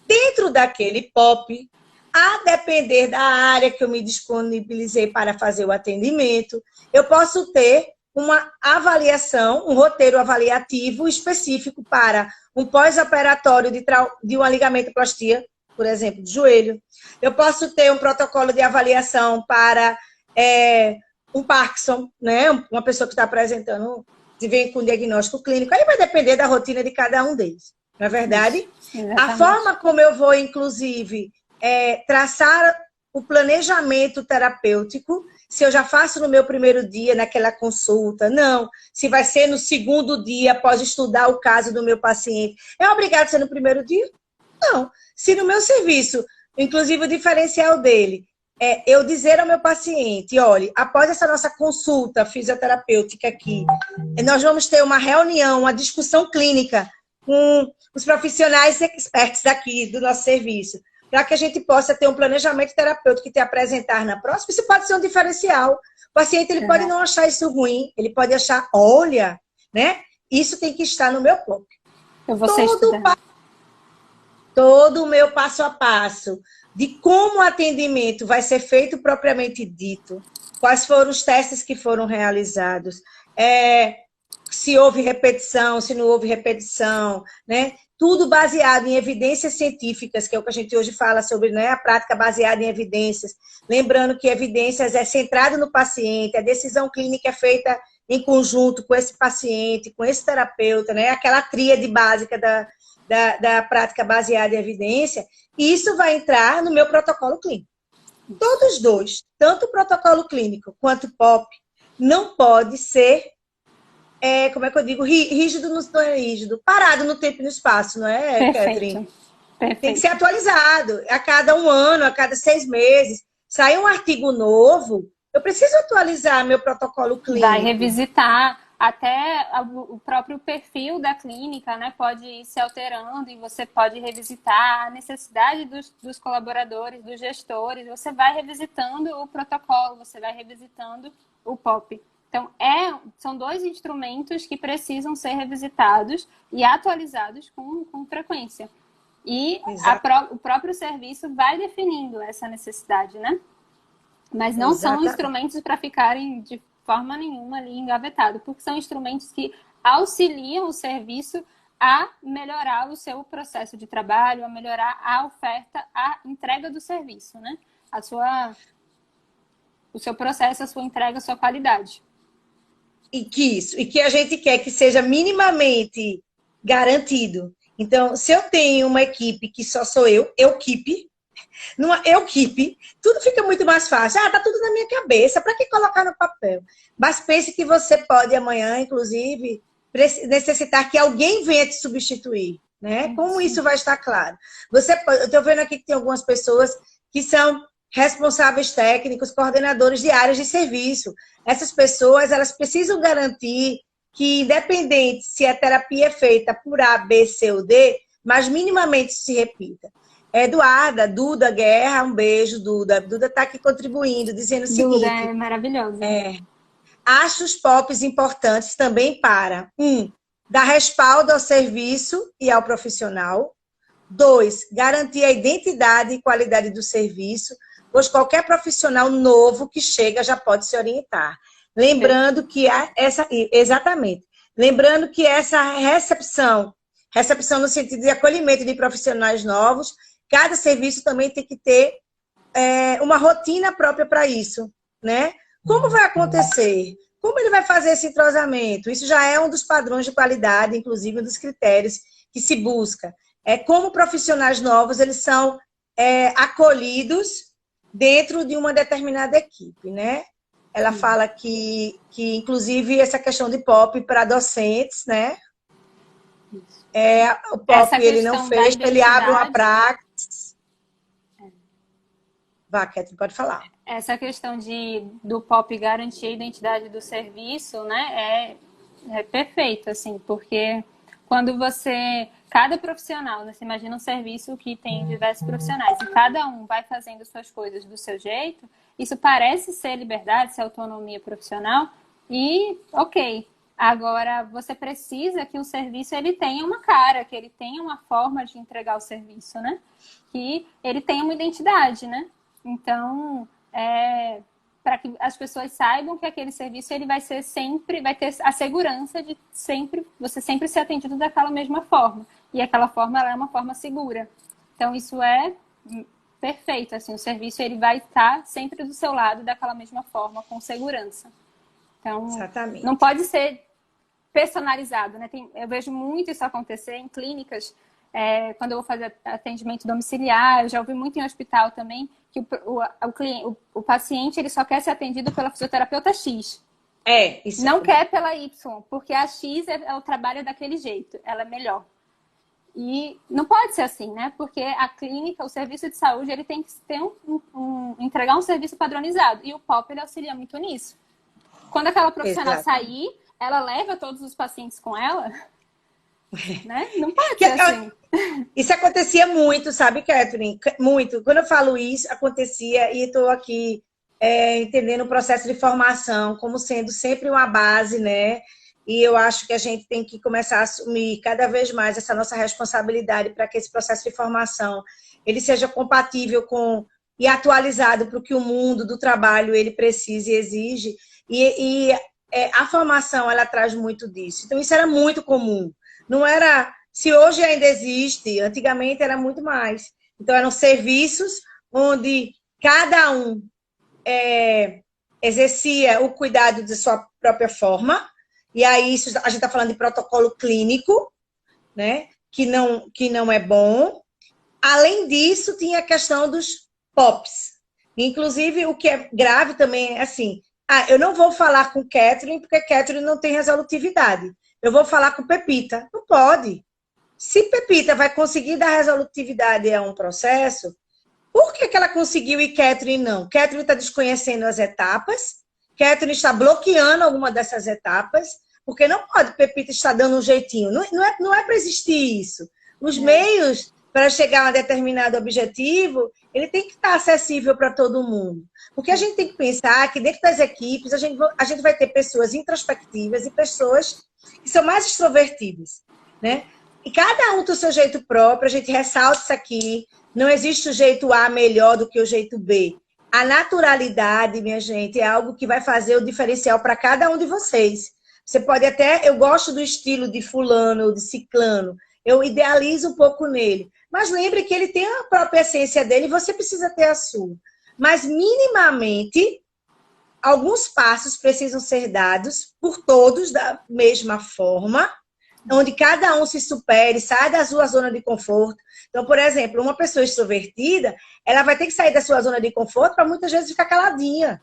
Dentro daquele POP, a depender da área que eu me disponibilizei para fazer o atendimento, eu posso ter uma avaliação, um roteiro avaliativo específico para um pós-operatório de uma ligamentoplastia, por exemplo, de joelho. Eu posso ter um protocolo de avaliação para um Parkinson, né? Uma pessoa que está apresentando, vem com diagnóstico clínico. Aí vai depender da rotina de cada um deles, não é verdade? A forma como eu vou, inclusive, traçar o planejamento terapêutico, se eu já faço no meu primeiro dia, naquela consulta, não. Se vai ser no segundo dia, após estudar o caso do meu paciente. É obrigado a ser no primeiro dia? Não. Se no meu serviço, inclusive o diferencial dele, eu dizer ao meu paciente, olha, após essa nossa consulta fisioterapêutica aqui, nós vamos ter uma reunião, uma discussão clínica com os profissionais experts aqui do nosso serviço, para que a gente possa ter um planejamento terapêutico e te apresentar na próxima. Isso pode ser um diferencial. O paciente ele pode não achar isso ruim, ele pode achar, olha, né? Isso tem que estar no meu POP. Eu vou ser estudando. Todo o meu passo a passo de como o atendimento vai ser feito propriamente dito, quais foram os testes que foram realizados, se houve repetição, se não houve repetição, né? Tudo baseado em evidências científicas, que é o que a gente hoje fala sobre, né, a prática baseada em evidências. Lembrando que evidências é centrado no paciente, a decisão clínica é feita em conjunto com esse paciente, com esse terapeuta, né? Aquela tríade básica da prática baseada em evidência, e isso vai entrar no meu protocolo clínico. Todos dois, tanto o protocolo clínico quanto o POP, não pode ser, como é que eu digo, rígido, não é rígido, parado no tempo e no espaço, não é, Catherine? Perfeito. Tem que ser atualizado, a cada 1 ano, a cada 6 meses. Sai um artigo novo, eu preciso atualizar meu protocolo clínico. Vai revisitar. Até o próprio perfil da clínica, né, pode ir se alterando e você pode revisitar a necessidade dos colaboradores, dos gestores. Você vai revisitando o protocolo, você vai revisitando o POP. Então, são 2 instrumentos que precisam ser revisitados e atualizados com frequência. E o próprio serviço vai definindo essa necessidade, né? Mas não são instrumentos para ficarem de forma nenhuma ali engavetado, porque são instrumentos que auxiliam o serviço a melhorar o seu processo de trabalho, a melhorar a oferta, a entrega do serviço, né? O seu processo, a sua entrega, a sua qualidade. E que a gente quer que seja minimamente garantido Então, se eu tenho uma equipe que só sou eu equipe, numa equipe, tudo fica muito mais fácil. Ah, tá tudo na minha cabeça, para que colocar no papel? Mas pense que você pode amanhã, inclusive, necessitar que alguém venha te substituir, né? Como isso vai estar claro? Você pode, eu estou vendo aqui que tem algumas pessoas que são responsáveis técnicos, coordenadores de áreas de serviço. Essas pessoas, elas precisam garantir que, independente se a terapia é feita por A, B, C ou D, mas minimamente se repita. Eduarda, Duda Guerra, um beijo, Duda. Duda está aqui contribuindo, dizendo o seguinte. Duda é maravilhosa. Acho os POPs importantes também para, dar respaldo ao serviço e ao profissional. 2, garantir a identidade e qualidade do serviço, pois qualquer profissional novo que chega já pode se orientar. Lembrando que Lembrando que essa recepção no sentido de acolhimento de profissionais novos, cada serviço também tem que ter uma rotina própria para isso, né? Como vai acontecer? Como ele vai fazer esse entrosamento? Isso já é um dos padrões de qualidade, inclusive um dos critérios que se busca. Como profissionais novos, eles são acolhidos dentro de uma determinada equipe, né? Ela fala que inclusive, essa questão de POP para docentes, né? O POP ele não fez, ele abre uma praxis. Vá, Catherine, pode falar. Essa questão do POP garantir a identidade do serviço, né? É perfeito, assim, porque quando cada profissional, né, você imagina um serviço que tem diversos profissionais e cada um vai fazendo suas coisas do seu jeito, isso parece ser liberdade, ser autonomia profissional e ok. Agora, você precisa que o serviço ele tenha uma cara, que ele tenha uma forma de entregar o serviço, né? Que ele tenha uma identidade, né? Então, para que as pessoas saibam que aquele serviço ele vai ter a segurança de você sempre ser atendido daquela mesma forma. E aquela forma ela é uma forma segura. Então, isso é perfeito. Assim, o serviço ele vai estar sempre do seu lado daquela mesma forma, com segurança. Então, exatamente. Não pode ser personalizado, né? Eu vejo muito isso acontecer em clínicas, quando eu vou fazer atendimento domiciliar, eu já ouvi muito em hospital também, que o paciente ele só quer ser atendido pela fisioterapeuta X. Isso não quer pela Y, porque a X é o trabalho daquele jeito, ela é melhor. E não pode ser assim, né? Porque a clínica, o serviço de saúde, ele tem que ter entregar um serviço padronizado. E o POP, ele auxilia muito nisso. Quando aquela profissional sair, ela leva todos os pacientes com ela, né? Não pode ser assim. Isso acontecia muito, sabe, Catherine? Muito. Quando eu falo isso, acontecia, e estou aqui entendendo o processo de formação como sendo sempre uma base, né? E eu acho que a gente tem que começar a assumir cada vez mais essa nossa responsabilidade para que esse processo de formação ele seja compatível e atualizado para o que o mundo do trabalho ele precisa e exige. E a formação, ela traz muito disso. Então, isso era muito comum. Não era... Se hoje ainda existe, antigamente era muito mais. Então, eram serviços onde cada um exercia o cuidado de sua própria forma. E aí, a gente está falando de protocolo clínico, né? Que não é bom. Além disso, tinha a questão dos POPs. Inclusive, o que é grave também é assim... eu não vou falar com Catherine, porque Catherine não tem resolutividade. Eu vou falar com Pepita. Não pode. Se Pepita vai conseguir dar resolutividade a um processo, por que ela conseguiu e Catherine não? Catherine está desconhecendo as etapas, Catherine está bloqueando alguma dessas etapas, porque não pode Pepita estar dando um jeitinho. Não é para existir isso. Os meios para chegar a um determinado objetivo, ele tem que estar acessível para todo mundo. Porque a gente tem que pensar que dentro das equipes a gente vai ter pessoas introspectivas e pessoas que são mais extrovertidas, né? E cada um tem o seu jeito próprio, a gente ressalta isso aqui, não existe o jeito A melhor do que o jeito B. A naturalidade, minha gente, é algo que vai fazer o diferencial para cada um de vocês. Você pode eu gosto do estilo de fulano ou de ciclano, eu idealizo um pouco nele, mas lembre que ele tem a própria essência dele e você precisa ter a sua. Mas, minimamente, alguns passos precisam ser dados por todos da mesma forma, onde cada um se supere, sai da sua zona de conforto. Então, por exemplo, uma pessoa extrovertida, ela vai ter que sair da sua zona de conforto para muitas vezes ficar caladinha.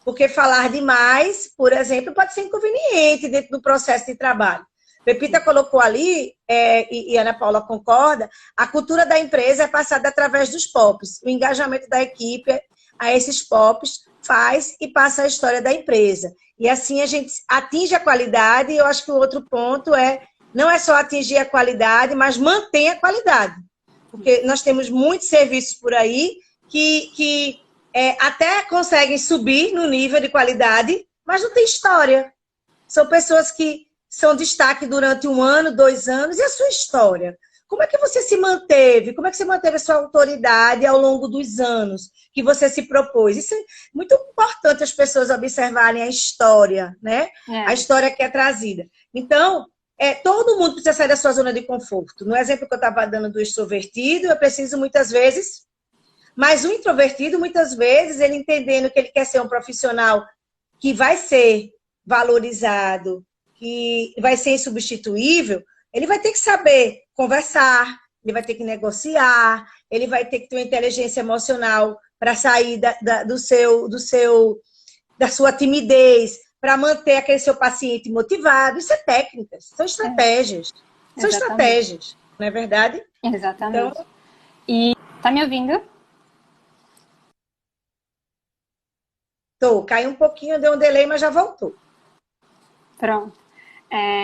Porque falar demais, por exemplo, pode ser inconveniente dentro do processo de trabalho. Pepita colocou ali, e Ana Paula concorda, a cultura da empresa é passada através dos POPs. O engajamento da equipe a esses POPs faz e passa a história da empresa. E assim a gente atinge a qualidade, e eu acho que o outro ponto não é só atingir a qualidade, mas manter a qualidade. Porque nós temos muitos serviços por aí que até conseguem subir no nível de qualidade, mas não tem história. São pessoas que são destaque durante 1 ano, 2 anos, e a sua história? Como é que você se manteve? Como é que você manteve a sua autoridade ao longo dos anos que você se propôs? Isso é muito importante as pessoas observarem a história, né? A história que é trazida. Então, todo mundo precisa sair da sua zona de conforto. No exemplo que eu estava dando do extrovertido, eu preciso muitas vezes, mas o introvertido, muitas vezes, ele entendendo que ele quer ser um profissional que vai ser valorizado, que vai ser insubstituível, ele vai ter que saber conversar, ele vai ter que negociar, ele vai ter que ter uma inteligência emocional para sair da sua timidez, para manter aquele seu paciente motivado. Isso é técnicas, são estratégias. São estratégias, não é verdade? Exatamente. Então, E tá me ouvindo? caiu um pouquinho, deu um delay, mas já voltou. Pronto.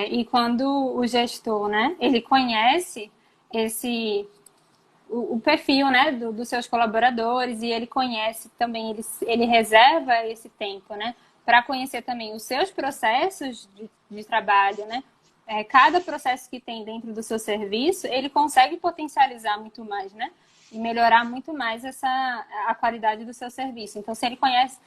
E quando o gestor, né, ele conhece o perfil, né, dos seus colaboradores, e ele conhece também, ele reserva esse tempo, né, para conhecer também os seus processos de trabalho, né, cada processo que tem dentro do seu serviço, ele consegue potencializar muito mais, né, e melhorar muito mais a qualidade do seu serviço. Então, se ele conhece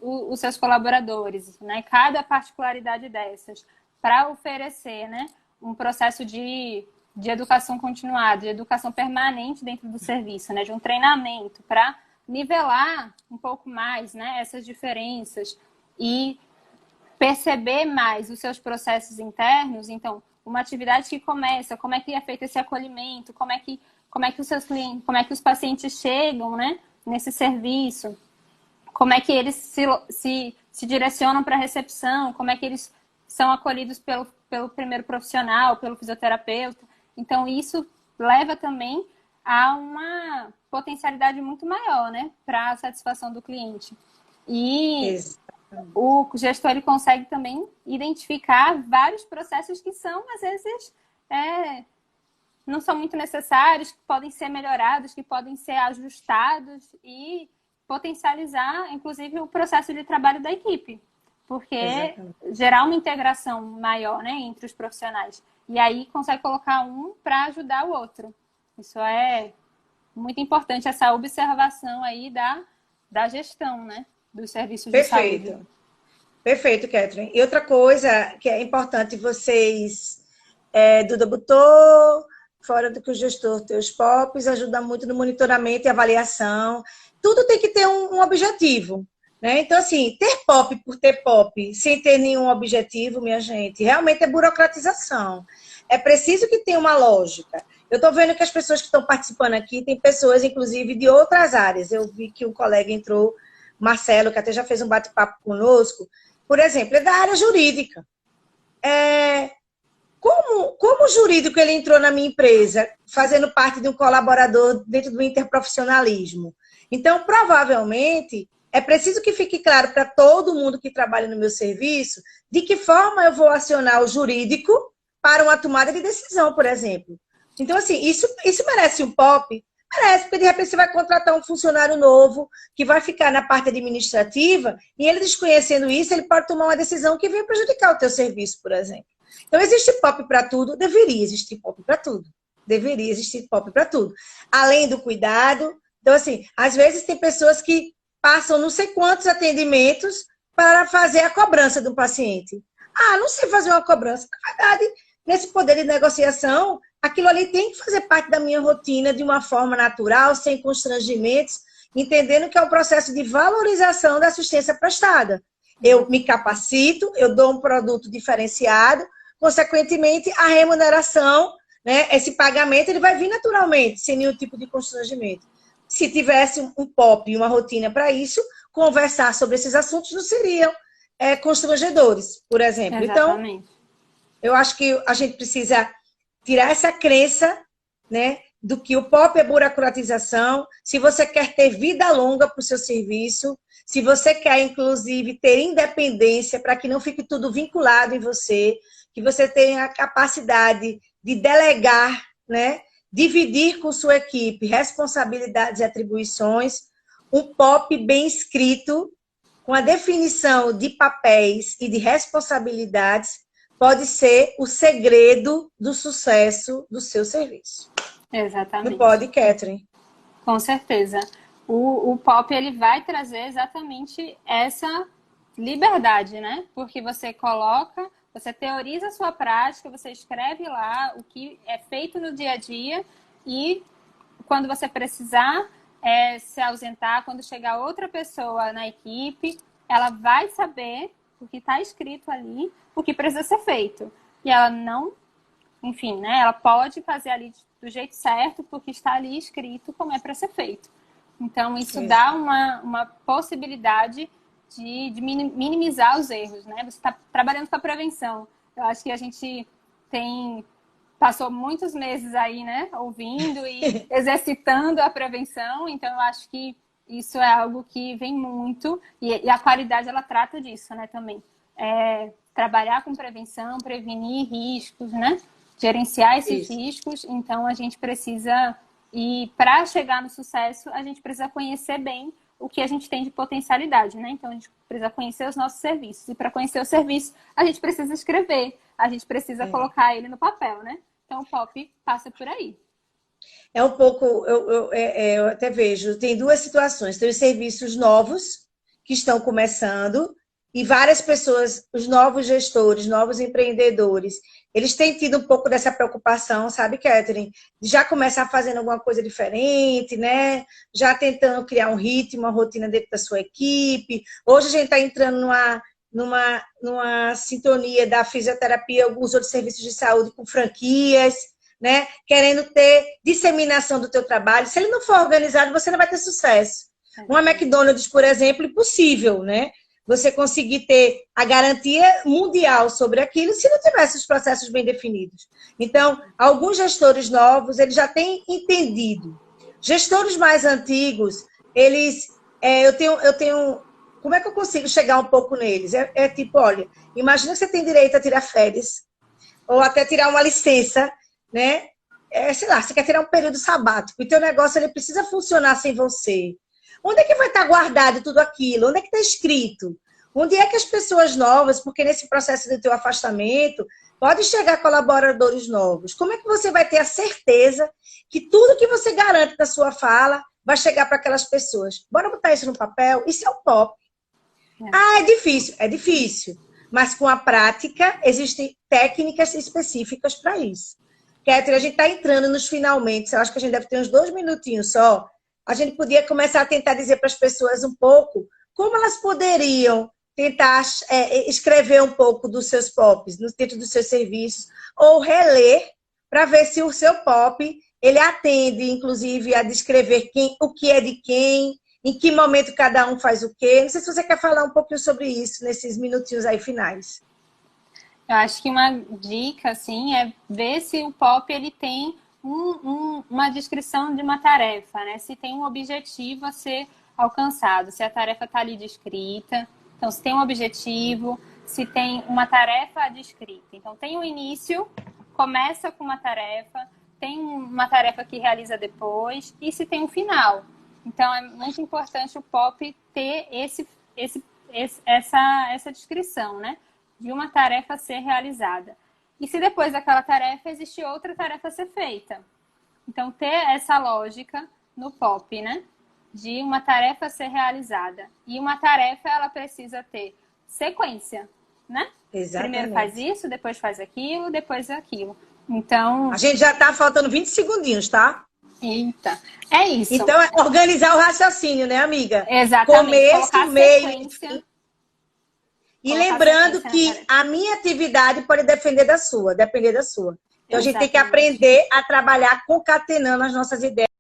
os seus colaboradores, né, cada particularidade dessas, para oferecer, né, um processo de educação continuada, de educação permanente dentro do serviço, né, de um treinamento para nivelar um pouco mais, né, essas diferenças e perceber mais os seus processos internos. Então, uma atividade que começa, como é que é feito esse acolhimento, como é que os seus clientes, como é que os pacientes chegam, né, nesse serviço, como é que eles se direcionam para a recepção, como é que eles são acolhidos pelo primeiro profissional, pelo fisioterapeuta. Então, isso leva também a uma potencialidade muito maior, né, para a satisfação do cliente. E o gestor ele consegue também identificar vários processos que são, às vezes, não são muito necessários, que podem ser melhorados, que podem ser ajustados e potencializar, inclusive, o processo de trabalho da equipe. Porque gerar uma integração maior, né, entre os profissionais. E aí consegue colocar um para ajudar o outro. Isso é muito importante, essa observação aí da gestão, né, dos serviços de saúde. Perfeito, Catherine. E outra coisa que é importante vocês... Duda botou, fora do que o gestor tem os POPs, ajuda muito no monitoramento e avaliação. Tudo tem que ter um objetivo. Né? Então, assim, ter POP por ter POP, sem ter nenhum objetivo, minha gente, realmente é burocratização. É preciso que tenha uma lógica. Eu estou vendo que as pessoas que estão participando aqui, tem pessoas, inclusive, de outras áreas. Eu vi que um colega entrou, Marcelo, que até já fez um bate-papo conosco, por exemplo, é da área jurídica. Como o jurídico ele entrou na minha empresa, fazendo parte de um colaborador dentro do interprofissionalismo? Então, provavelmente... é preciso que fique claro para todo mundo que trabalha no meu serviço de que forma eu vou acionar o jurídico para uma tomada de decisão, por exemplo. Então, assim, isso merece um POP? Merece, porque de repente você vai contratar um funcionário novo que vai ficar na parte administrativa e ele desconhecendo isso, ele pode tomar uma decisão que venha prejudicar o teu serviço, por exemplo. Então, existe POP para tudo? Deveria existir POP para tudo. Deveria existir POP para tudo. Além do cuidado. Então, assim, às vezes tem pessoas que passam não sei quantos atendimentos para fazer a cobrança do paciente. Não sei fazer uma cobrança. Na verdade, nesse poder de negociação, aquilo ali tem que fazer parte da minha rotina de uma forma natural, sem constrangimentos, entendendo que é um processo de valorização da assistência prestada. Eu me capacito, eu dou um produto diferenciado, consequentemente, a remuneração, né, esse pagamento, ele vai vir naturalmente, sem nenhum tipo de constrangimento. Se tivesse um POP e uma rotina para isso, conversar sobre esses assuntos não seriam constrangedores, por exemplo. Exatamente. Então, eu acho que a gente precisa tirar essa crença, né, do que o POP é burocratização. Se você quer ter vida longa para o seu serviço, se você quer, inclusive, ter independência para que não fique tudo vinculado em você, que você tenha a capacidade de delegar, né, dividir com sua equipe responsabilidades e atribuições, um POP bem escrito, com a definição de papéis e de responsabilidades, pode ser o segredo do sucesso do seu serviço. Exatamente. Não pode, Catherine? Com certeza. O POP, ele vai trazer exatamente essa liberdade, né? Porque você coloca, você teoriza a sua prática, você escreve lá o que é feito no dia a dia e quando você precisar se ausentar, quando chegar outra pessoa na equipe, ela vai saber o que está escrito ali, o que precisa ser feito. E ela não, enfim, né? Ela pode fazer ali do jeito certo, porque está ali escrito como é para ser feito. Então, isso dá uma possibilidade de minimizar os erros, né? Você está trabalhando com a prevenção. Eu acho que a gente passou muitos meses aí, né? Ouvindo e exercitando a prevenção. Então, eu acho que isso é algo que vem muito. E a qualidade, ela trata disso, né? Também. Trabalhar com prevenção, prevenir riscos, né? Gerenciar esses riscos. Então, a gente precisa... E para chegar no sucesso, a gente precisa conhecer bem o que a gente tem de potencialidade, né? Então, a gente precisa conhecer os nossos serviços. E para conhecer o serviço, a gente precisa escrever. A gente precisa colocar ele no papel, né? Então, o POP passa por aí. É um pouco... Eu até vejo, tem duas situações. Tem os serviços novos, que estão começando, e várias pessoas, os novos gestores, novos empreendedores, eles têm tido um pouco dessa preocupação, sabe, Catherine? De já começar fazendo alguma coisa diferente, né? Já tentando criar um ritmo, uma rotina dentro da sua equipe. Hoje a gente está entrando numa sintonia da fisioterapia, alguns outros serviços de saúde com franquias, né? Querendo ter disseminação do teu trabalho. Se ele não for organizado, você não vai ter sucesso. Uma McDonald's, por exemplo, impossível, né? Você conseguir ter a garantia mundial sobre aquilo se não tivesse os processos bem definidos. Então, alguns gestores novos, eles já têm entendido. Gestores mais antigos, eles... eu tenho... Como é que eu consigo chegar um pouco neles? Tipo, olha, imagina que você tem direito a tirar férias, ou até tirar uma licença, né? Sei lá, você quer tirar um período sabático, e teu negócio ele precisa funcionar sem você. Onde é que vai estar guardado tudo aquilo? Onde é que está escrito? Onde é que as pessoas novas, porque nesse processo do teu afastamento, pode chegar colaboradores novos? Como é que você vai ter a certeza que tudo que você garante da sua fala vai chegar para aquelas pessoas? Bora botar isso no papel? Isso é o POP. É difícil. É difícil. Mas com a prática, existem técnicas específicas para isso. Catherine, a gente está entrando nos finalmente. Eu acho que a gente deve ter uns 2 minutinhos só. A gente podia começar a tentar dizer para as pessoas um pouco como elas poderiam tentar escrever um pouco dos seus POPs dentro dos seus serviços, ou reler para ver se o seu POP ele atende, inclusive, a descrever o que é de quem, em que momento cada um faz o quê. Não sei se você quer falar um pouquinho sobre isso nesses minutinhos aí finais. Eu acho que uma dica, assim, é ver se o POP ele tem uma descrição de uma tarefa, né? Se tem um objetivo a ser alcançado, se a tarefa está ali descrita. Então, se tem um objetivo, se tem uma tarefa descrita. Então, tem um início, começa com uma tarefa, tem uma tarefa que realiza depois, e se tem um final. Então, é muito importante o POP ter essa descrição, né? De uma tarefa a ser realizada. E se depois daquela tarefa existe outra tarefa a ser feita. Então, ter essa lógica no POP, né? De uma tarefa a ser realizada. E uma tarefa, ela precisa ter sequência, né? Exatamente. Primeiro faz isso, depois faz aquilo, depois aquilo. Então... A gente já está faltando 20 segundinhos, tá? Eita, é isso. Então, é organizar o raciocínio, né, amiga? Exatamente. Começo, meio... E lembrando que a minha atividade pode depender da sua. Então, a gente tem que aprender a trabalhar concatenando as nossas ideias.